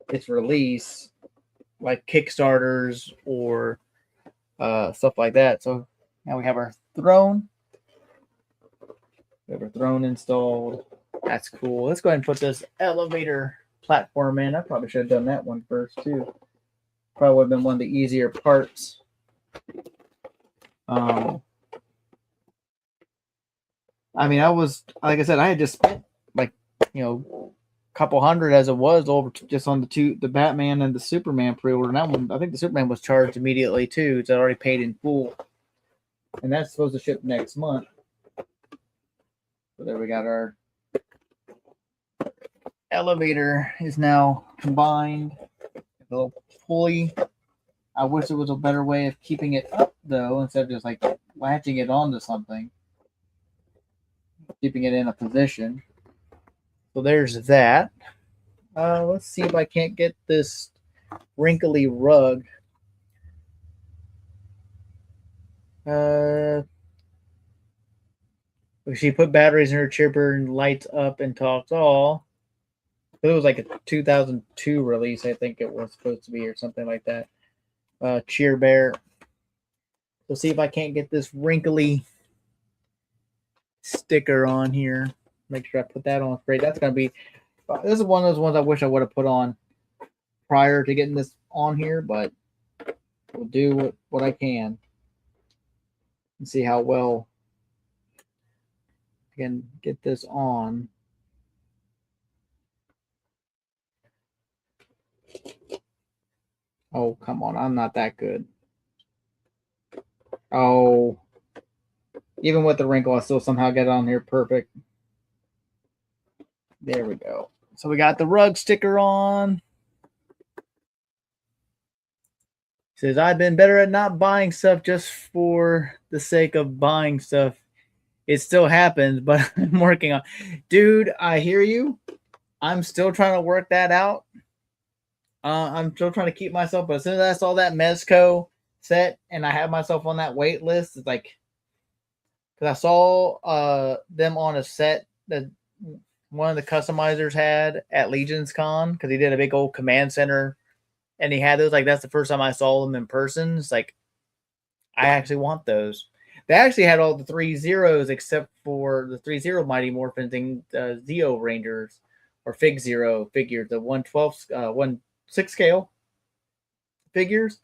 its release, like Kickstarters or stuff like that. So now we have our throne. We have our throne installed. That's cool. Let's go ahead and put this elevator platform in. I probably should have done that one first too. Probably would have been one of the easier parts. I mean, I was, like I said, I had just spent like, a couple hundred as it was over just on the Batman and the Superman pre-order. And that one, I think the Superman was charged immediately too. It's already paid in full. And that's supposed to ship next month. So there we got our elevator is now combined. A little pulley. I wish there was a better way of keeping it up though, instead of just like latching it onto something. Keeping it in a position. So there's that. Let's see if I can't get this wrinkly rug. She put batteries in her chipper and lights up and talks. All. It was like a 2002 release, I think it was supposed to be, or something like that. Cheer Bear. We'll see if I can't get this wrinkly sticker on here. Make sure I put that on straight. That's going to be... This is one of those ones I wish I would have put on prior to getting this on here, but we'll do what I can and see how well I can get this on. Oh, come on. I'm not that good. Oh. Even with the wrinkle, I still somehow get it on here perfect. There we go. So we got the rug sticker on. Says, I've been better at not buying stuff just for the sake of buying stuff. It still happens, but I'm working on. Dude, I hear you. I'm still trying to work that out. I'm still trying to keep myself, but as soon as I saw that Mezco set and I had myself on that wait list, it's like, because I saw them on a set that one of the customizers had at Legion's Con, because he did a big old command center and he had those. Like, that's the first time I saw them in person. It's like, I actually want those. They actually had all the 3 zeros except for the 3-0 Mighty Morphin thing, Zeo Rangers or Fig Zero figures, the 1/12, 1/6 scale figures.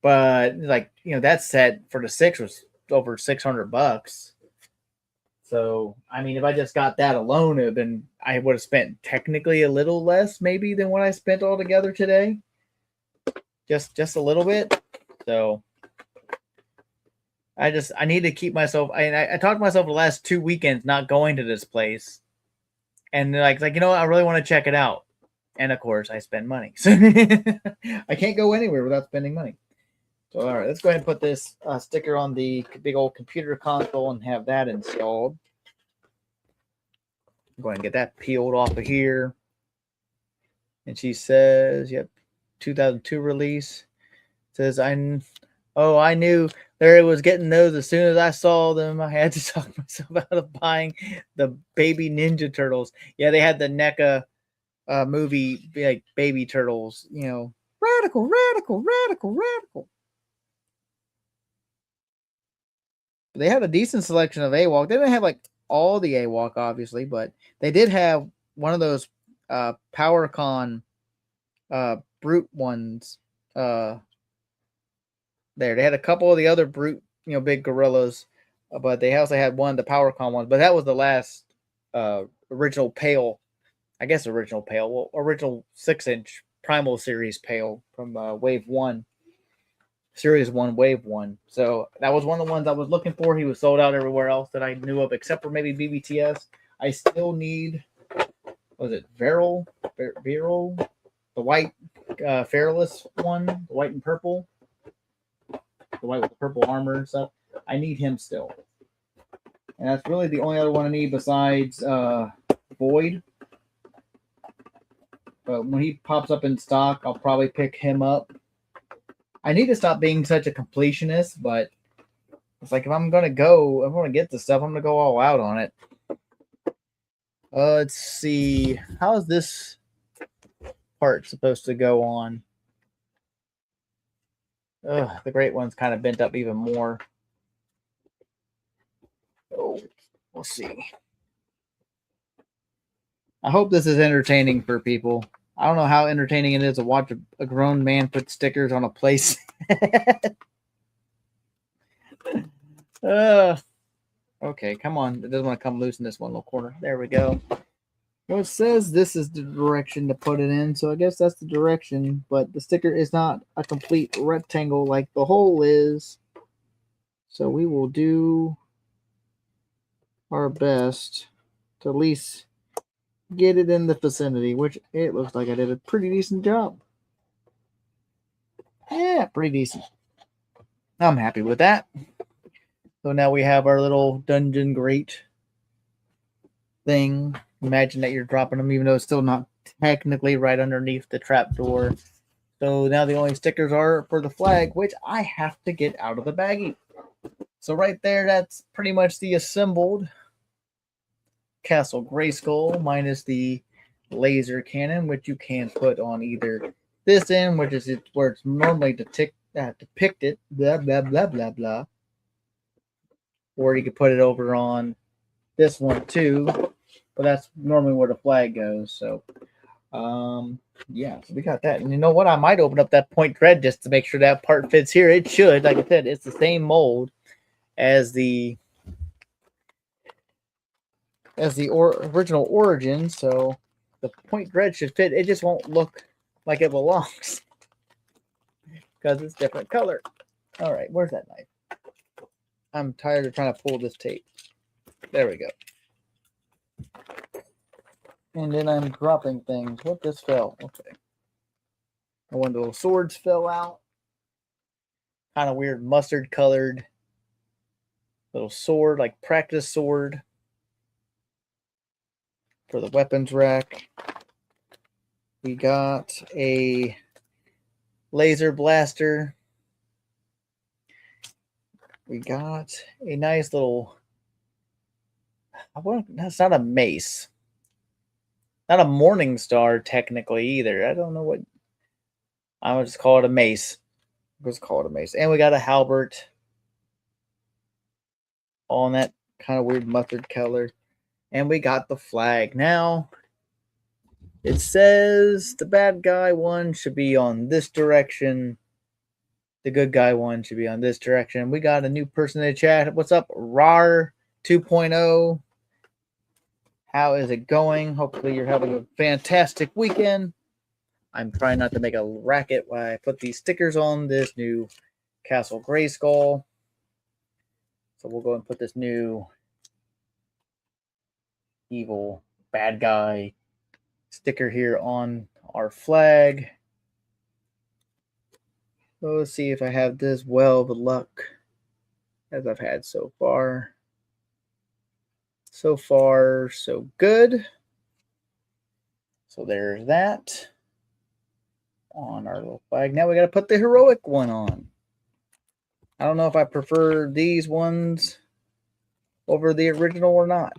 But like, that set for the 6 was over $600. So, I mean, if I just got that alone, I would have spent technically a little less maybe than what I spent altogether today. Just a little bit. So I need to keep myself. I talked to myself the last 2 weekends not going to this place, and like I really want to check it out. And of course, I spend money. So I can't go anywhere without spending money. So all right, let's go ahead and put this sticker on the big old computer console and have that installed. Go ahead and get that peeled off of here. And she says, "Yep, 2002 release." Says I knew Larry was getting those as soon as I saw them. I had to talk myself out of buying the baby Ninja Turtles. Yeah, they had the NECA movie, like baby turtles. Radical. They have a decent selection of AWOC. They didn't have like all the AWOC, obviously, but they did have one of those PowerCon brute ones. there. They had a couple of the other brute, big gorillas, but they also had one of the PowerCon ones. But that was the last original Pale, I guess original Pale, well, original 6-inch Primal Series Pale from Wave 1. Series 1, Wave 1. So that was one of the ones I was looking for. He was sold out everywhere else that I knew of, except for maybe BBTS. I still need, was it Viral? The white Fearless one, the white and purple. The white with the purple armor and stuff. I need him still. And that's really the only other one I need besides Void. But when he pops up in stock, I'll probably pick him up. I need to stop being such a completionist, but it's like if I'm going to get the stuff, I'm going to go all out on it. Let's see. How is this part supposed to go on? The great one's kind of bent up even more. Oh, we'll see. I hope this is entertaining for people. I don't know how entertaining it is to watch a grown man put stickers on a place. Okay, come on. It doesn't want to come loose in this one little corner. There we go. Well, it says this is the direction to put it in, so I guess that's the direction, but the sticker is not a complete rectangle like the hole is. So we will do our best to at least get it in the vicinity, which it looks like I did a pretty decent job. Yeah, pretty decent. I'm happy with that. So now we have our little dungeon grate thing. Imagine that you're dropping them, even though it's still not technically right underneath the trapdoor. So now the only stickers are for the flag, which I have to get out of the baggie. So right there, that's pretty much the assembled Castle Grayskull minus the laser cannon, which you can put on either this end, which is where it's normally depicted, blah, blah, blah, blah, blah. Or you could put it over on this one too, but that's normally where the flag goes. So, yeah, so we got that. And you know what? I might open up that point dread just to make sure that part fits here. It should. Like I said, it's the same mold as the original Origin, so the point dread should fit. It just won't look like it belongs because it's different color. All right, where's that knife? I'm tired of trying to pull this tape. There we go. And then I'm dropping things. What just fell? Okay. One of the little swords fell out. Kind of weird mustard colored little sword, like practice sword for the weapons rack. We got a laser blaster. We got a nice little, that's not a mace. Not a morning star technically either. I don't know what, I would just call it a mace. Let's call it a mace. And we got a halberd on that kind of weird mustard color. And we got the flag. Now, it says the bad guy one should be on this direction. The good guy one should be on this direction. We got a new person in the chat. What's up, RAR 2.0? How is it going? Hopefully you're having a fantastic weekend. I'm trying not to make a racket while I put these stickers on this new Castle Grayskull. So we'll go and put this new evil bad guy sticker here on our flag. So let's see if I have this well of luck as I've had so far. So far, so good. So there's that on our little flag. Now we got to put the heroic one on. I don't know if I prefer these ones over the original or not.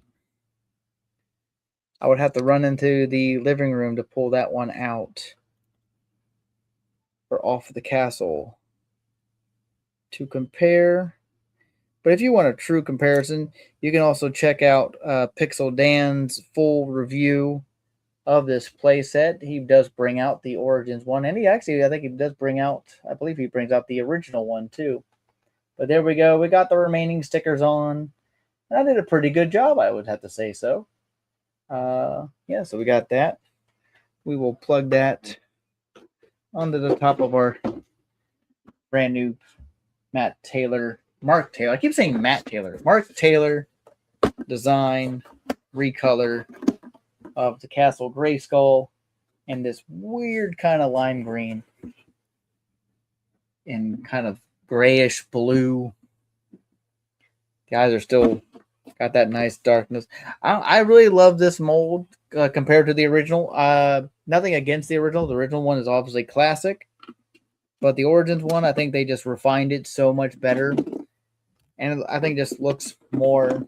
I would have to run into the living room to pull that one out or off the castle to compare. But if you want a true comparison, you can also check out Pixel Dan's full review of this playset. He does bring out the Origins one, and I think he does bring out, I believe he brings out the original one too. But there we go. We got the remaining stickers on. I did a pretty good job, I would have to say so. Yeah, so we got that. We will plug that onto the top of our brand new Mark Taylor. I keep saying Matt Taylor. Mark Taylor design recolor of the Castle Grayskull in this weird kind of lime green and kind of grayish blue. The eyes are still got that nice darkness. I really love this mold compared to the original. Nothing against the original. The original one is obviously classic, but the Origins one, I think they just refined it so much better, and I think just looks more.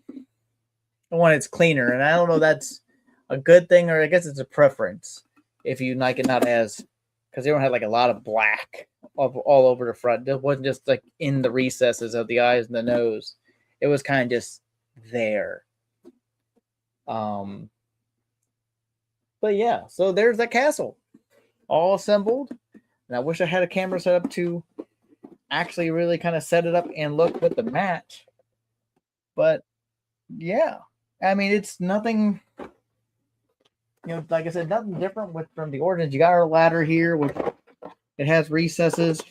One, it's cleaner, and I don't know if that's a good thing or I guess it's a preference. If you like it not as, because they don't have like a lot of black all over the front. It wasn't just like in the recesses of the eyes and the nose. It was kind of just there. But yeah, so there's that castle all assembled. And I wish I had a camera set up to actually really kind of set it up and look with the match. But yeah, I mean, it's nothing, like I said, nothing different from the Origins. You got our ladder here, which it has recesses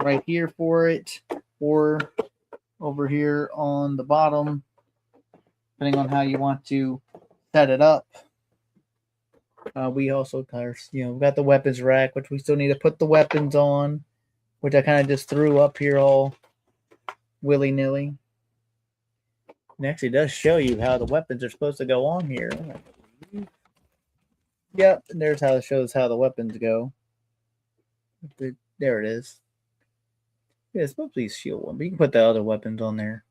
right here for it, or over here on the bottom, depending on how you want to set it up. We also got the weapons rack, which we still need to put the weapons on, which I kind of just threw up here all willy-nilly. It actually does show you how the weapons are supposed to go on here. Yep, and there's how it shows how the weapons go. There it is. Yeah, it's supposed to be shield one, but you can put the other weapons on there,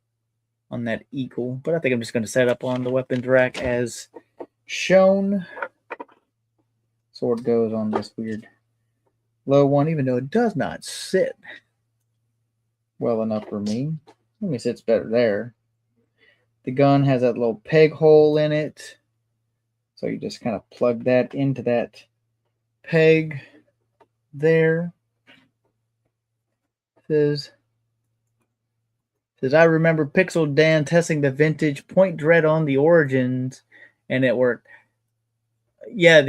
on that equal. But I think I'm just going to set up on the weapons rack as shown. Sword goes on this weird low one, even though it does not sit well enough for me. Let me sits better there. The gun has that little peg hole in it, so you just kind of plug that into that peg there. Says I remember Pixel Dan testing the vintage point dread on the Origins, and it worked. Yeah.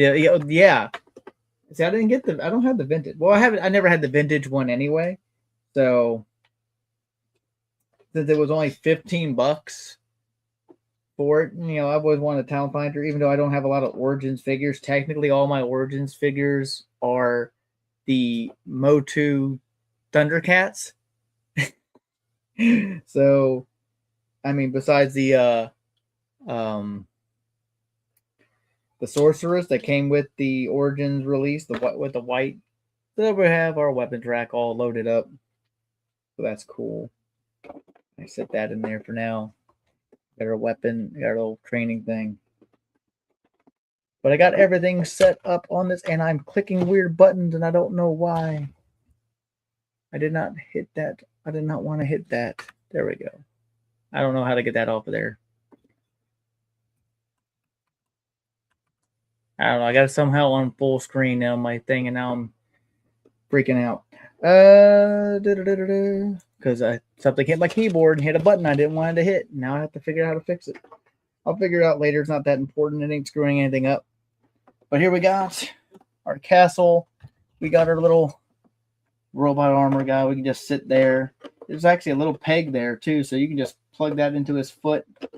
See, I don't have the vintage. Well, I never had the vintage one anyway. So since it was only $15 for it, I've always wanted a Talent Finder, even though I don't have a lot of Origins figures. Technically, all my Origins figures are the MOTU Thundercats. So, I mean, besides the sorceress that came with the Origins release, with the white, so we have our weapons rack all loaded up. So that's cool. I set that in there for now. Got our weapon, got our little training thing. But I got everything set up on this, and I'm clicking weird buttons, and I don't know why. I did not hit that. I did not want to hit that. There we go. I don't know how to get that off of there. I don't know. I got it somehow on full screen now, my thing, and now I'm freaking out. Because something hit my keyboard and hit a button I didn't want it to hit. Now I have to figure out how to fix it. I'll figure it out later. It's not that important. It ain't screwing anything up. But here we got our castle. We got our little robot armor guy. We can just sit there. There's actually a little peg there too, so you can just plug that into his foot if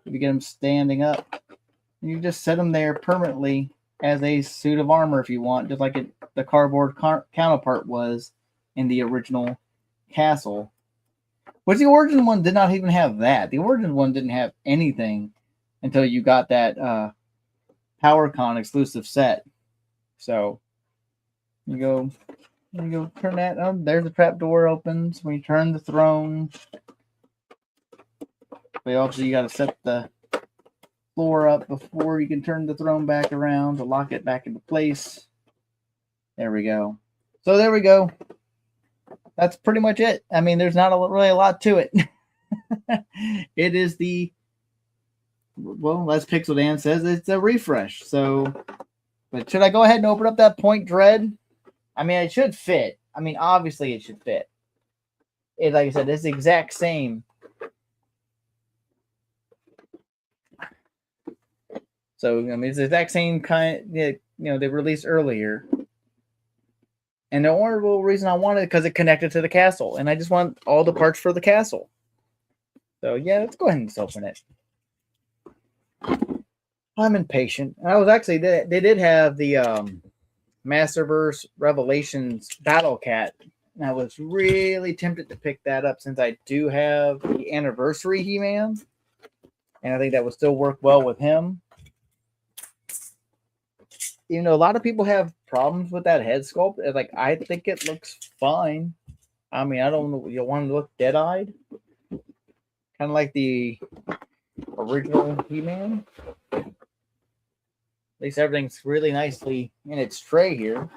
you get him standing up. And you just set him there permanently as a suit of armor if you want, just like the cardboard counterpart was in the original castle. Which the Origin one did not even have that. The Origin one didn't have anything until you got that PowerCon exclusive set. So you go turn that on. There's the trap door opens. When you turn the throne, but obviously you got to set the floor up before you can turn the throne back around to lock it back into place. There we go. So there we go. That's pretty much it. I mean, there's not really a lot to it. It is well, as Pixel Dan says, it's a refresh. So But should I go ahead and open up that Point Dread? I mean, it should fit. I mean, obviously it should fit. It, like I said, it's the exact same. So, I mean, it's the exact same kind, you know, they released earlier. And the only real reason I wanted it because it connected to the castle. And I just want all the parts for the castle. So, yeah, let's go ahead and just open it. I'm impatient. I was actually, they did have the Masterverse Revelations Battle Cat. And I was really tempted to pick that up since I do have the Anniversary He-Man. And I think that would still work well with him. You know, a lot of people have problems with that head sculpt. Like, I think it looks fine. I mean, I don't know. You want him to look dead-eyed? Kind of like the original He-Man. At least everything's really nicely in its tray here.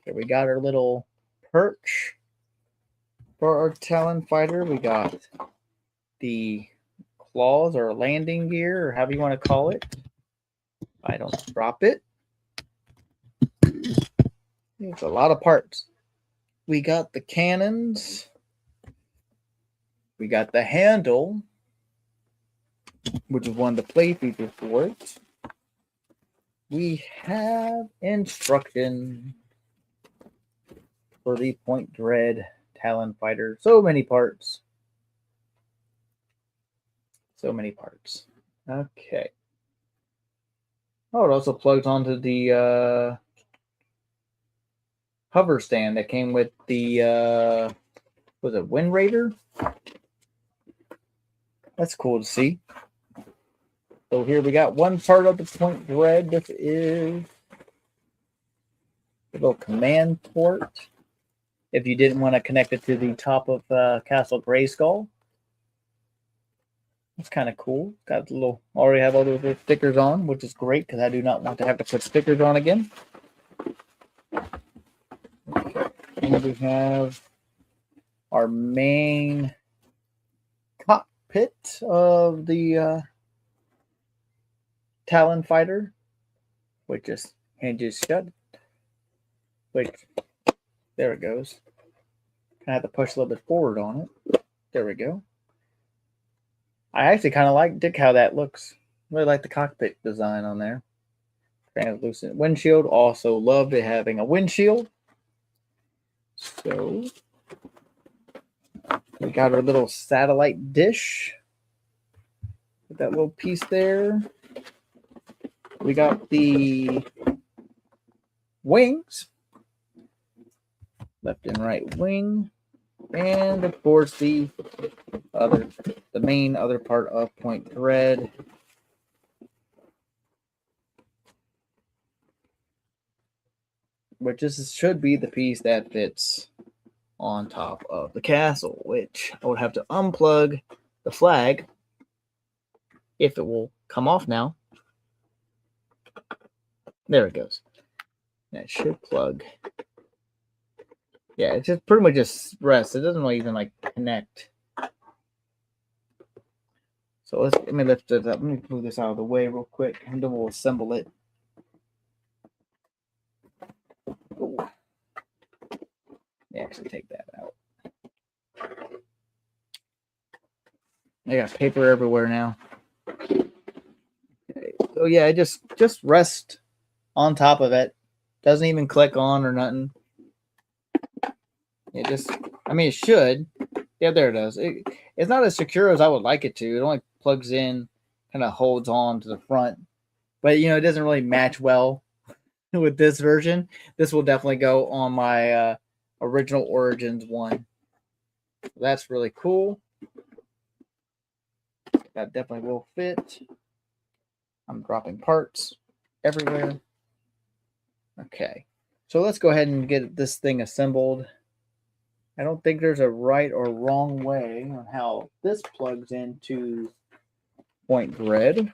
Okay, we got our little perch for our Talon Fighter. We got the claws or landing gear, or however you want to call it. I don't drop it. It's a lot of parts. We got the cannons. We got the handle, which is one of the play features for it. We have instruction for the Point Dread Talon Fighter. So many parts. So many parts. Okay. Oh, it also plugs onto the hover stand that came with the was it Wind Raider? That's cool to see. So here we got one part of the Point Dread. This is a little command port. If you didn't want to connect it to the top of Castle Grayskull. It's kind of cool. Got a little, already have all those stickers on, which is great because I do not want to have to put stickers on again. Okay. And we have our main cockpit of the Talon Fighter, which just hinges shut. Which, there it goes. I have to push a little bit forward on it. There we go. I actually kind of like how that looks. Really like the cockpit design on there. Translucent windshield. Also loved it having a windshield. So we got our little satellite dish. With that little piece there. We got the wings. Left and right wing. And of course the main other part of Point Dread. Which this should be the piece that fits on top of the castle, which I would have to unplug the flag if it will come off now. There it goes. That should plug. Yeah, it just pretty much just rests. It doesn't really even like connect. So let me lift it up. Let me move this out of the way real quick, and then we'll assemble it. Ooh. Yeah, actually take that out. I got paper everywhere now. Okay. So yeah, it just rests on top of it. Doesn't even click on or nothing. It just, I mean, it should. Yeah, there it does. It's not as secure as I would like it to. It only plugs in, kind of holds on to the front. But, you know, it doesn't really match well with this version. This will definitely go on my original Origins one. So that's really cool. That definitely will fit. I'm dropping parts everywhere. Okay. So let's go ahead and get this thing assembled. I don't think there's a right or wrong way on how this plugs into Point Dread.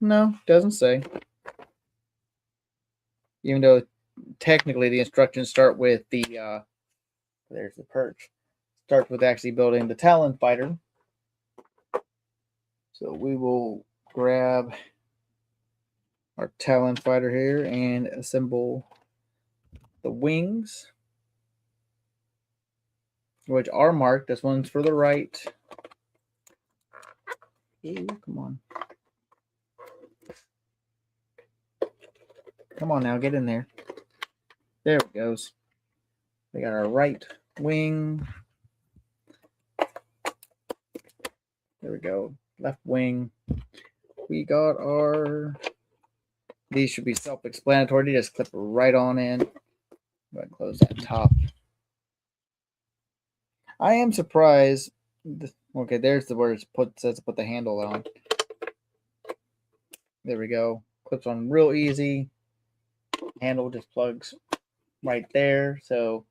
No, doesn't say. Even though technically the instructions start with the, there's the perch. Starts with actually building the Talon Fighter. So we will grab our Talon fighter here and assemble the wings, which are marked. This one's for the right. Ooh, come on. Come on now, get in there. There it goes. We got our right wing. There we go. Left wing. We got our... These should be self-explanatory. Just clip right on in. Go ahead and close that top. I am surprised. Okay, there's the where it says to put the handle on. There we go. Clips on real easy. Handle just plugs right there. So,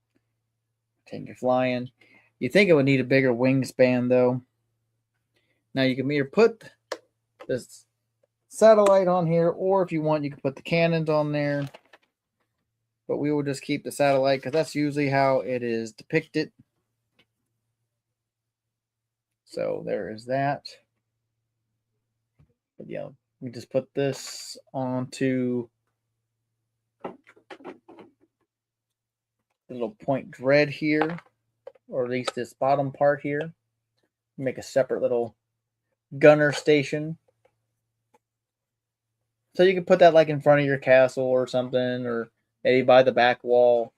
pretend you're flying. You think it would need a bigger wingspan though. Now you can either put this satellite on here, or if you want, you can put the cannons on there. But we will just keep the satellite because that's usually how it is depicted. So there is that. But yeah, we just put this onto the little point dread here, or at least this bottom part here. Make a separate little gunner station. So you can put that like in front of your castle or something, or maybe by the back wall.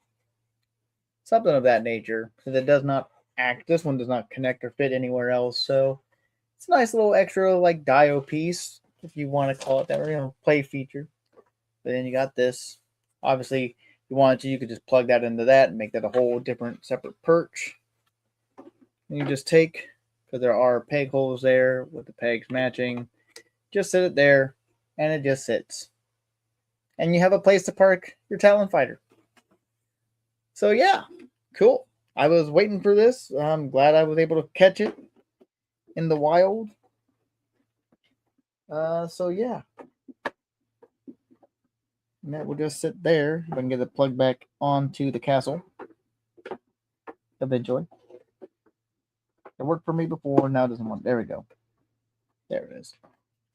Something of that nature. Because it does not act, this one does not connect or fit anywhere else. So it's a nice little extra like dio piece, if you want to call it that, or play feature. But then you got this. Obviously, if you wanted to, you could just plug that into that and make that a whole different separate perch. And you just take, because there are peg holes there with the pegs matching, just sit it there. And it just sits. And you have a place to park your Talon fighter. So yeah, cool. I was waiting for this. I'm glad I was able to catch it in the wild. So yeah. And that will just sit there. If I can get it plugged back onto the castle eventually. It worked for me before, now it doesn't want. There we go. There it is.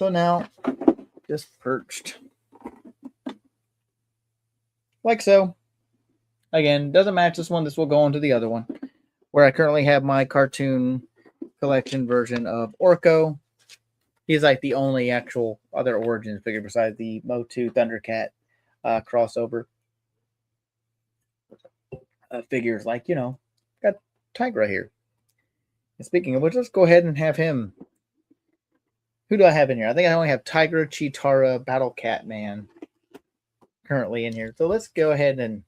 So now, just perched. Like so. Again, doesn't match this one. This will go into the other one. Where I currently have my cartoon collection version of Orko. He's like the only actual other Origins figure besides the MOTU Thundercat crossover. Figures like, got Tigra here. And speaking of which, let's go ahead and have him. Who do I have in here? I think I only have Tigra, Chitara, Battle Cat Man currently in here. So let's go ahead and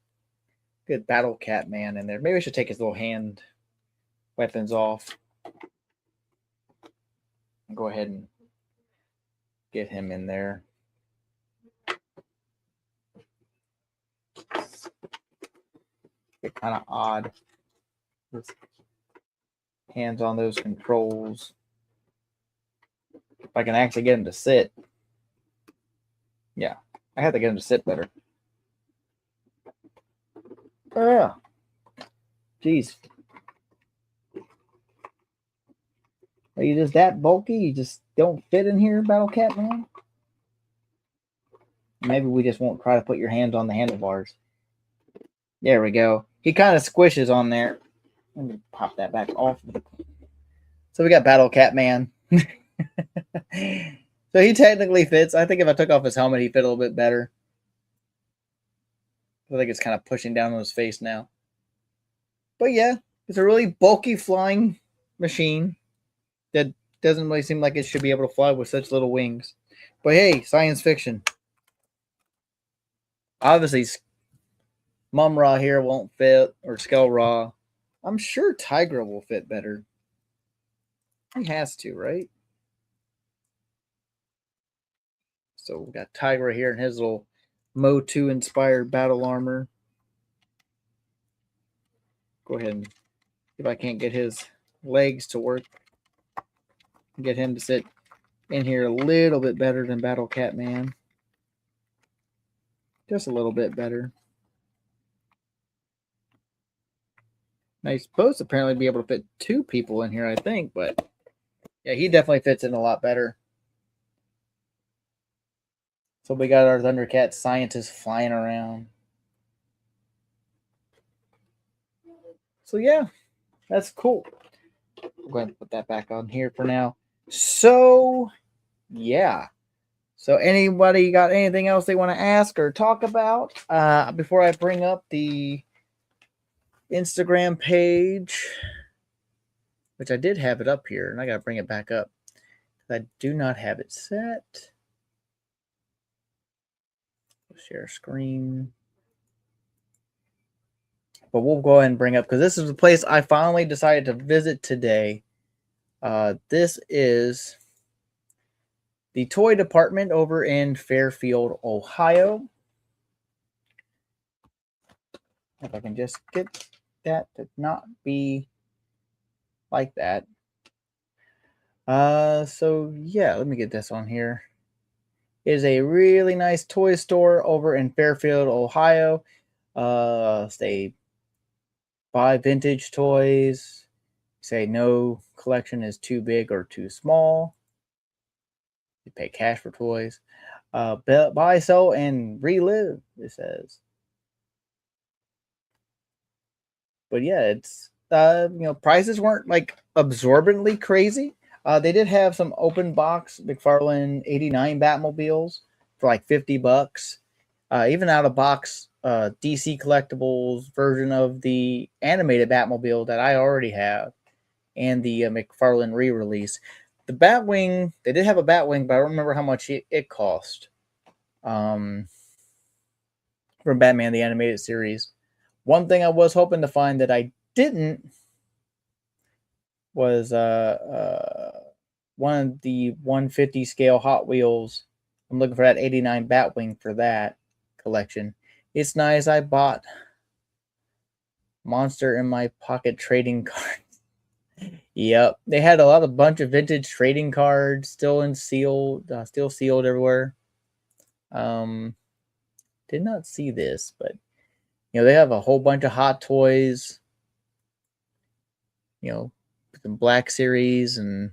get Battle Cat Man in there. Maybe I should take his little hand weapons off. And go ahead and get him in there. Get kind of odd. His hands on those controls. If I can actually get him to sit. Yeah, I have to get him to sit better. Oh, yeah. Jeez. Are you just that bulky? You just don't fit in here, Battle Cat Man? Maybe we just won't try to put your hands on the handlebars. There we go. He kind of squishes on there. Let me pop that back off. So we got Battle Cat Man. So he technically fits. I think if I took off his helmet, he'd fit a little bit better. I think it's kind of pushing down on his face now. But yeah, it's a really bulky flying machine that doesn't really seem like it should be able to fly with such little wings. But hey, science fiction. Obviously, Mum Ra here won't fit, or Skull Ra. I'm sure Tigra will fit better. He has to, right? So we got Tigra here in his little MOTU inspired battle armor. Go ahead and see if I can't get his legs to work. Get him to sit in here a little bit better than Battle Cat Man. Just a little bit better. Now he's supposed to apparently be able to fit 2 people in here, I think, but yeah, he definitely fits in a lot better. So we got our Thundercat scientists flying around. So yeah, that's cool. I'm going to put that back on here for now. So yeah. So anybody got anything else they want to ask or talk about before I bring up the Instagram page, which I did have it up here, and I got to bring it back up. I do not have it set. Share screen. But we'll go ahead and bring up, because this is the place I finally decided to visit today. This is the toy department over in Fairfield, Ohio. If I can just get that to not be like that. So yeah, let me get this on here. It is a really nice toy store over in Fairfield, Ohio. They buy vintage toys. Say no collection is too big or too small. You pay cash for toys. Buy, sell, and relive, it says. But yeah, it's prices weren't like absorbently crazy. They did have some open box McFarlane 89 Batmobiles for like $50. Even out of box DC collectibles version of the animated Batmobile that I already have, and the McFarlane re-release. The Batwing, they did have a Batwing, but I don't remember how much it cost. From Batman the Animated Series. One thing I was hoping to find that I didn't was one of the 150 scale Hot Wheels. I'm looking for that 89 Batwing for that collection. It's nice. I bought Monster in My Pocket trading cards. Yep, they had a bunch of vintage trading cards, still sealed everywhere. Did not see this, but they have a whole bunch of Hot Toys. The Black Series, and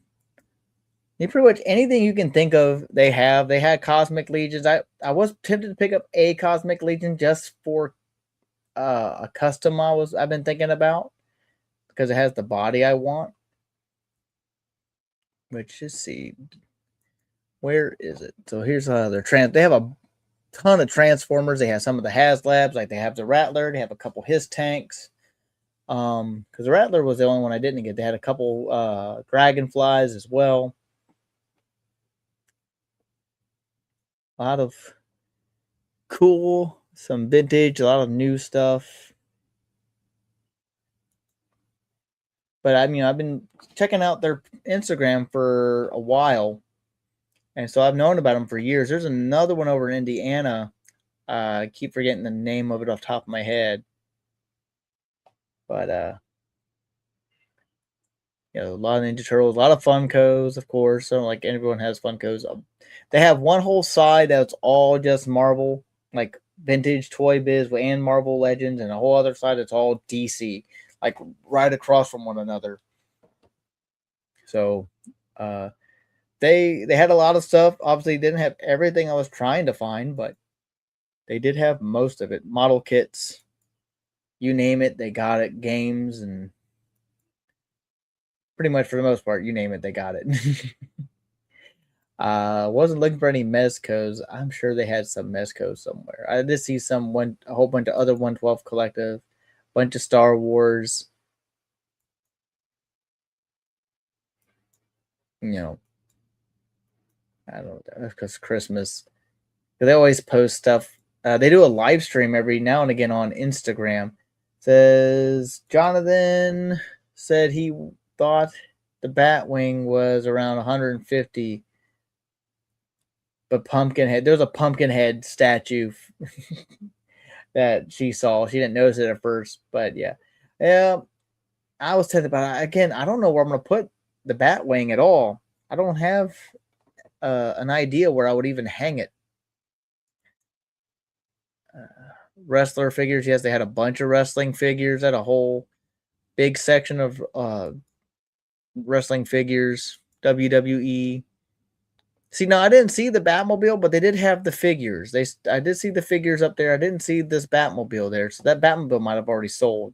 pretty much anything you can think of. They had Cosmic Legions. I was tempted to pick up a Cosmic Legion just for a custom I've been thinking about, because it has the body I want. Which, let's see, where is it? So here's they have a ton of Transformers. They have some of the HasLabs, like they have the Rattler. They have a couple His tanks. Because the Rattler was the only one I didn't get. They had a couple Dragonflies as well. A lot of cool, some vintage, a lot of new stuff. But I've been checking out their Instagram for a while, and so I've known about them for years. There's another one over in Indiana. I keep forgetting the name of it off the top of my head. But a lot of Ninja Turtles, a lot of Funkos, of course. So like everyone has Funkos. They have one whole side that's all just Marvel, like vintage Toy Biz and Marvel Legends, and a whole other side that's all DC, like right across from one another. So they had a lot of stuff. Obviously, didn't have everything I was trying to find, but they did have most of it. Model kits, you name it, they got it. Games, and pretty much for the most part, you name it, they got it. Wasn't looking for any Mezcos. I'm sure they had some Mezcos somewhere. I did see a whole bunch of other 112 collective, bunch of Star Wars. I don't know, because Christmas. They always post stuff. They do a live stream every now and again on Instagram. Says Jonathan said he thought the Batwing was around 150. But Pumpkinhead, there's a Pumpkinhead statue that she saw. She didn't notice it at first, but yeah. I was tempted, but again, I don't know where I'm going to put the Batwing at all. I don't have an idea where I would even hang it. Wrestler figures, yes, they had a bunch of wrestling figures. Had a whole big section of wrestling figures, WWE. See, no, I didn't see the Batmobile, but they did have the figures. I did see the figures up there. I didn't see this Batmobile there, so that Batmobile might have already sold.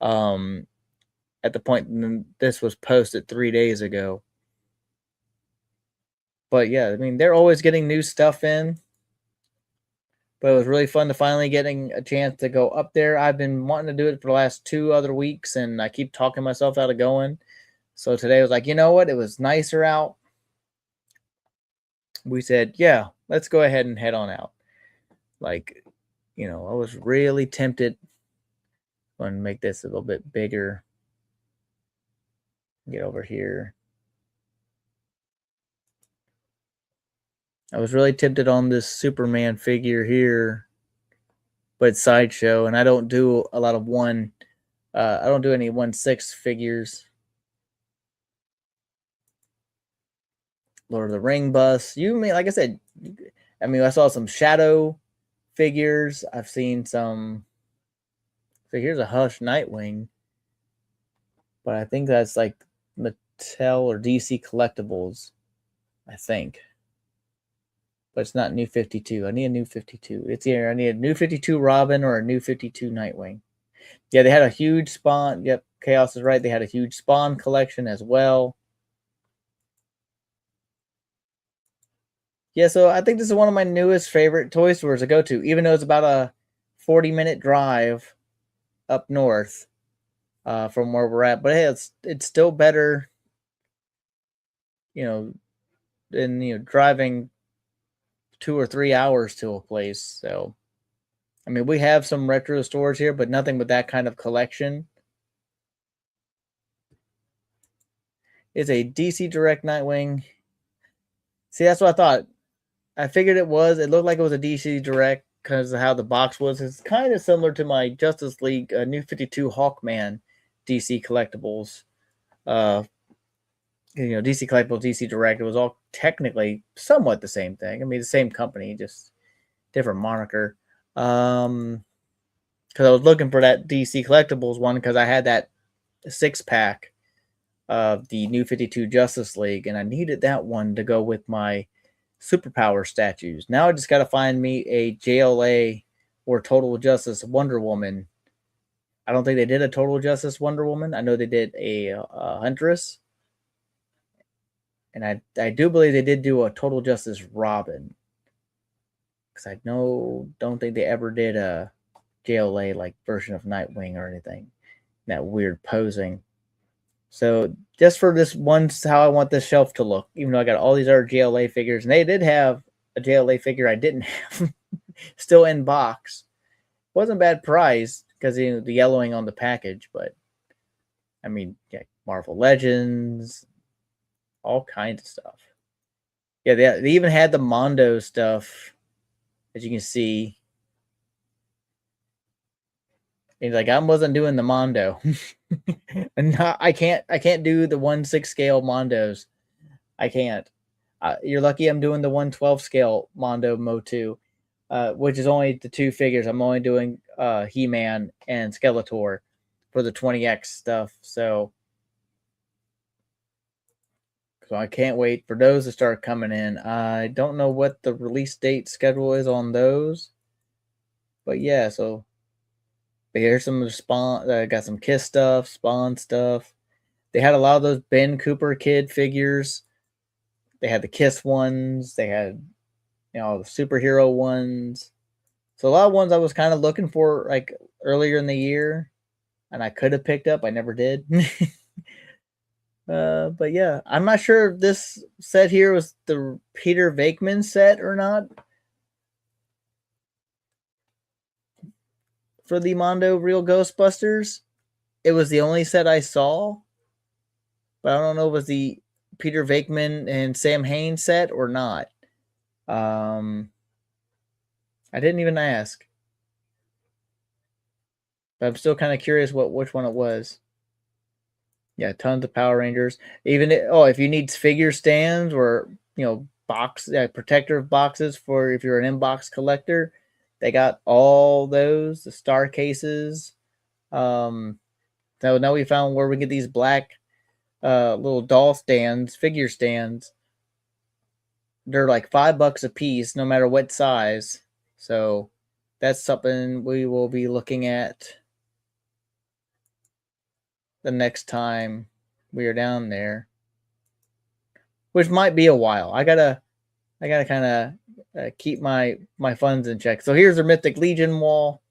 At the point this was posted 3 days ago. But yeah, I mean, they're always getting new stuff in. But it was really fun to finally getting a chance to go up there. I've been wanting to do it for the last 2 other weeks, and I keep talking myself out of going. So today I was like, you know what? It was nicer out. We said, yeah, let's go ahead and head on out. Like, I was really tempted. I'm going to make this a little bit bigger. Get over here. I was really tempted on this Superman figure here, but Sideshow, and I don't do a lot of I don't do any 1/6 figures. Lord of the Ring bus. Like I said, I saw some Shadow figures. I've seen some. So here's a Hush Nightwing, but I think that's like Mattel or DC Collectibles, I think. But it's not New 52. I need a New 52. It's either I need a New 52 Robin or a New 52 Nightwing. Yeah, they had a huge Spawn. Yep, Chaos is right. They had a huge Spawn collection as well. Yeah, so I think this is one of my newest favorite toy stores to go to, even though it's about a 40-minute drive up north from where we're at. But hey, it's still better, than driving 2 or 3 hours to a place. So, I mean, we have some retro stores here, but nothing with that kind of collection. It's a DC Direct Nightwing. See, that's what I thought. I figured it was. It looked like it was a DC Direct because of how the box was. It's kind of similar to my Justice League New 52 Hawkman DC collectibles. DC Collectibles, DC Direct. It was all technically somewhat the same thing. I mean, the same company, just different moniker. Because I was looking for that DC Collectibles one because I had that 6-pack of the New 52 Justice League, and I needed that one to go with my superpower statues. Now I just got to find me a JLA or Total Justice Wonder Woman. I don't think they did a Total Justice Wonder Woman. I know they did a Huntress. And I do believe they did do a Total Justice Robin. Because I don't think they ever did a JLA like version of Nightwing or anything. That weird posing. So just for this one's how I want this shelf to look. Even though I got all these other JLA figures. And they did have a JLA figure I didn't have. Still in box. Wasn't a bad price because the yellowing on the package. But I mean, yeah, Marvel Legends. All kinds of stuff. Yeah, they even had the Mondo stuff, as you can see. He's like, I wasn't doing the Mondo. And I can't do the 1/6 scale Mondos. I can't. You're lucky I'm doing the 1/12 scale Mondo MOTU, which is only the 2 figures. I'm only doing He-Man and Skeletor for the 20X stuff. So I can't wait for those to start coming in. I don't know what the release date schedule is on those. But yeah, so here's some of the Spawn. Got some Kiss stuff, Spawn stuff. They had a lot of those Ben Cooper kid figures. They had the Kiss ones. They had, the superhero ones. So a lot of ones I was kind of looking for like earlier in the year. And I could have picked up. I never did. But yeah, I'm not sure if this set here was the Peter Venkman set or not for the Mondo Real Ghostbusters. It was the only set I saw, but I don't know if it was the Peter Venkman and Sam Hain set or not. I didn't even ask, but I'm still kind of curious which one it was. Yeah, tons of Power Rangers. Even if you need figure stands or box protective boxes for if you're an inbox collector, they got all those. The star cases. So now we found where we get these black little doll stands, figure stands. they're like $5 a piece, no matter what size. So that's something we will be looking at the next time we are down there, which might be a while. I gotta kind of keep my funds in check. So here's their Mythic Legion wall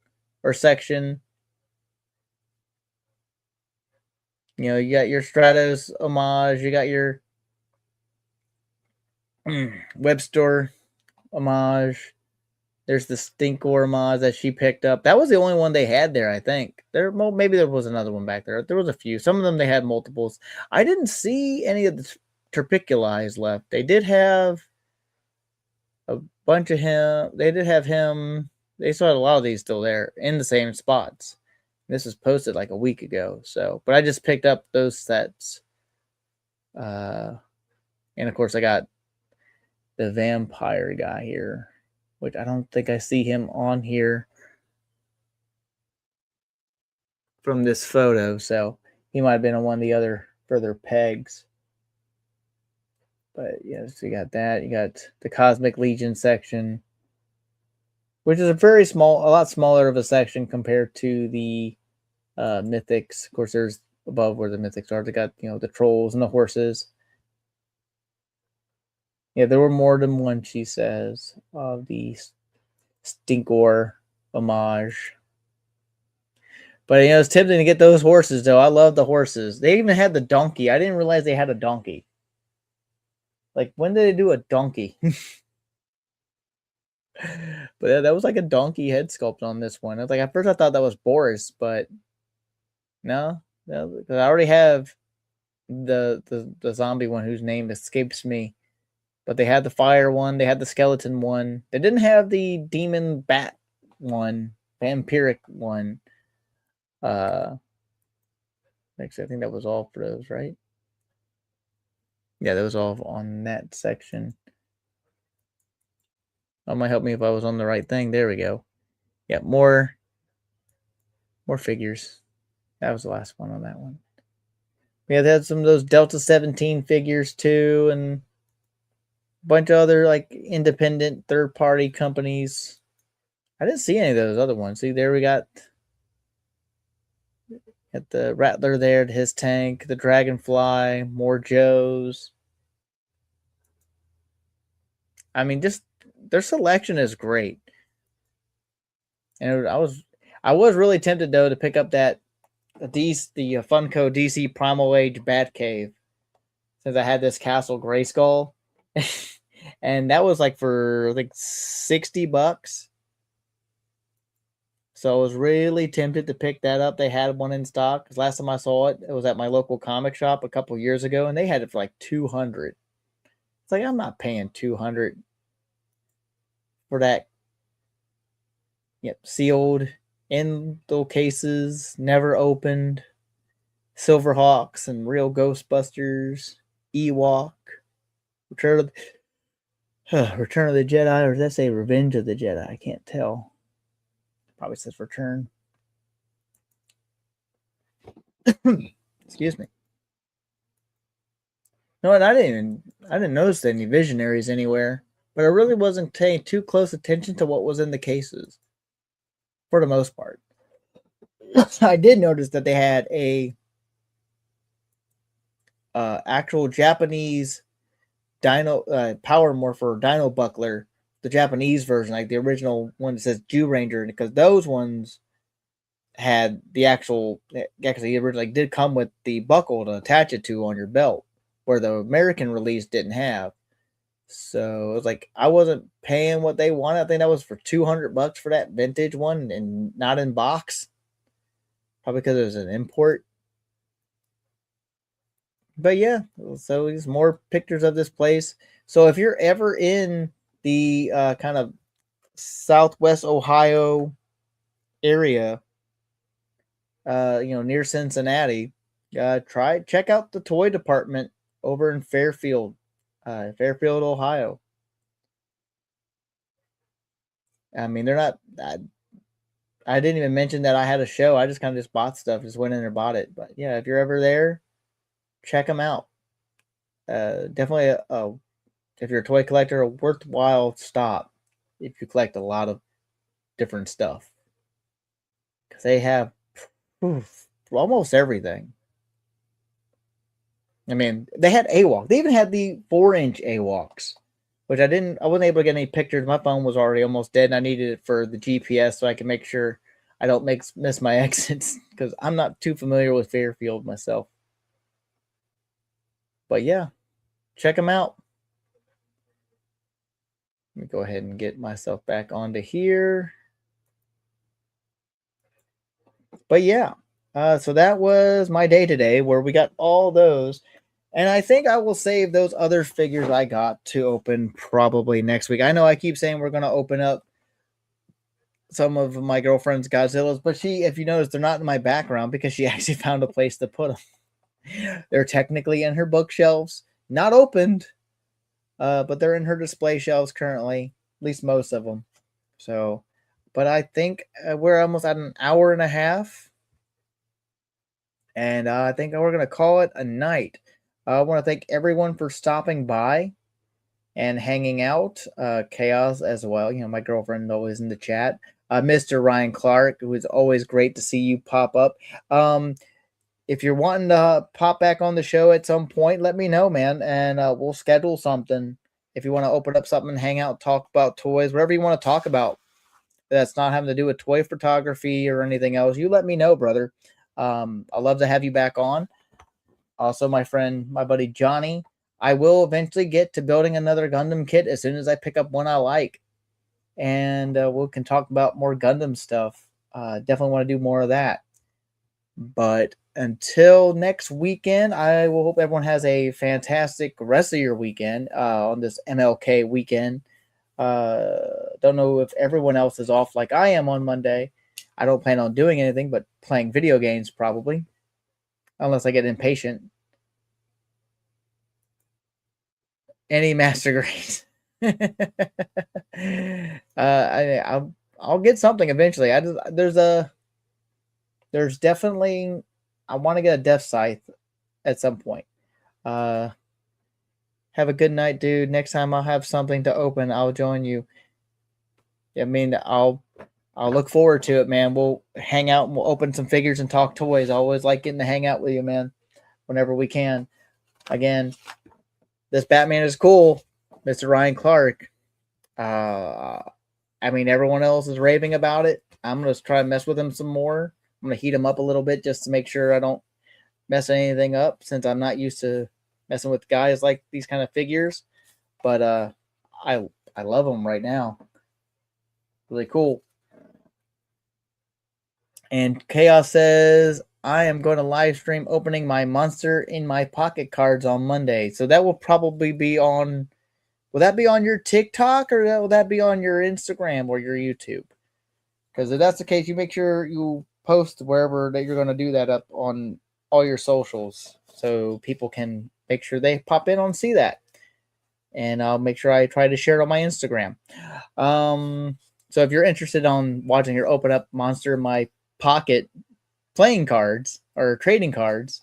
or section. You know, you got your Stratos homage, you got your web store homage. There's the Stinkor homage that she picked up. That was the only one they had there, I think. Maybe there was another one back there. There was a few. Some of them they had multiples. I didn't see any of the Terpiculies left. They did have a bunch of him. They did have him. They still had a lot of these still there in the same spots. This was posted like a week ago. So, but I just picked up those sets. And of course, I got the vampire guy here, which I don't think I see him on here from this photo. So he might have been on one of the other further pegs. But yeah, so you got that. You got the Cosmic Legion section, which is a lot smaller of a section compared to the Mythics. Of course, there's above where the Mythics are. They got, you know, the trolls and the horses. Yeah, there were more than one, she says, of the Stinkor homage. But, you know, it's tempting to get those horses, though. I love the horses. They even had the donkey. I didn't realize they had a donkey. Like, when did they do a donkey? But that was like a donkey head sculpt on this one. I was like, at first I thought that was Boris, but no, because I already have the zombie one whose name escapes me. But they had the fire one, they had the skeleton one. They didn't have the demon bat one, vampiric one. Actually, I think that was all for those, right? Yeah, that was all on that section. That might help me if I was on the right thing. There we go. Yeah, more figures. That was the last one on that one. Yeah, they had some of those Delta 17 figures too, and a bunch of other like independent third-party companies. I didn't see any of those other ones. See, there we got the Rattler there, his tank, the Dragonfly, more Joes. I mean, just their selection is great. And I was really tempted though to pick up the Funko DC Primal Age Batcave, since I had this Castle Grayskull. And that was like for like $60. So I was really tempted to pick that up. They had one in stock. Because last time I saw it, it was at my local comic shop a couple years ago, and they had it for like $200. It's like, I'm not paying $200 for that. Yep, sealed in little cases, never opened. Silverhawks and real Ghostbusters, Ewok, Return of the Jedi, or does that say Revenge of the Jedi? I can't tell. Probably says Return. Excuse me. No, and I didn't notice any visionaries anywhere, but I really wasn't paying too close attention to what was in the cases, for the most part. I did notice that they had a actual Japanese Dino Power Morpher Dino Buckler, the Japanese version, like the original one that says Jew Ranger, because those ones had the actually originally did come with the buckle to attach it to on your belt, where the American release didn't have. So it was like I wasn't paying what they wanted. I think that was for $200 for that vintage one and not in box. Probably because it was an import. But yeah, so there's more pictures of this place. So if you're ever in the kind of Southwest Ohio area, near Cincinnati, check out the toy department over in Fairfield, Ohio. I mean, they're not. I didn't even mention that I had a show. I just kind of just bought stuff, just went in and bought it. But yeah, if you're ever there, check them out. Definitely if you're a toy collector, a worthwhile stop if you collect a lot of different stuff. Because they have almost everything. I mean, they had AWOC. They even had the 4-inch AWOCs, which I wasn't able to get any pictures. My phone was already almost dead, and I needed it for the GPS so I can make sure I don't miss my exits, because I'm not too familiar with Fairfield myself. But yeah, check them out. Let me go ahead and get myself back onto here. But yeah, so that was my day today, where we got all those. And I think I will save those other figures I got to open probably next week. I know I keep saying we're going to open up some of my girlfriend's Godzillas, but if you notice, they're not in my background because she actually found a place to put them. They're technically in her bookshelves, not opened, but they're in her display shelves currently, at least most of them. So, but I think we're almost at an hour and a half, and I think we're going to call it a night. I want to thank everyone for stopping by and hanging out. Chaos as well. You know, my girlfriend always in the chat. Mr. Ryan Clark, who is always great to see you pop up. If you're wanting to pop back on the show at some point, let me know, man, and we'll schedule something. If you want to open up something, hang out, talk about toys, whatever you want to talk about that's not having to do with toy photography or anything else, you let me know, brother. I'd love to have you back on. Also, my friend, my buddy Johnny, I will eventually get to building another Gundam kit as soon as I pick up one I like. And we can talk about more Gundam stuff. Definitely want to do more of that. But until next weekend, I will hope everyone has a fantastic rest of your weekend on this MLK weekend. Don't know if everyone else is off like I am on Monday. I don't plan on doing anything but playing video games probably, unless I get impatient. Any master grades. I'll get something eventually. There's definitely, I want to get a Death Scythe at some point. Have a good night, dude. Next time I'll have something to open, I'll join you. I mean, I'll look forward to it, man. We'll hang out and we'll open some figures and talk toys. I always like getting to hang out with you, man, whenever we can. Again, this Batman is cool, Mr. Ryan Clark. I mean, everyone else is raving about it. I'm going to try to mess with him some more. I'm going to heat him up a little bit just to make sure I don't mess anything up, since I'm not used to messing with guys like these kind of figures. But I love them right now. Really cool. And Chaos says, I am going to live stream opening my Monster in My Pocket cards on Monday. So that will probably be on, will that be on your TikTok, or will that be on your Instagram or your YouTube? Because if that's the case, you make sure you post wherever that you're going to do that up on all your socials, so people can make sure they pop in and see that. And I'll make sure I try to share it on my Instagram. So if you're interested on watching her open up Monster in My Pocket playing cards or trading cards,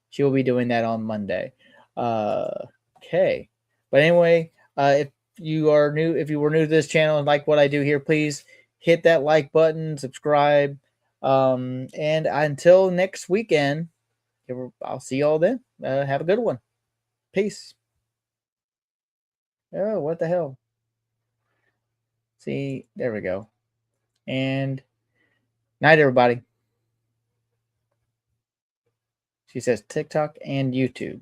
she will be doing that on Monday. Okay. But anyway, if you were new to this channel and like what I do here, please hit that like button, subscribe. And until next weekend, I'll see you all then. Have a good one. Peace. Oh, what the hell? See, there we go. And night, everybody. She says TikTok and YouTube.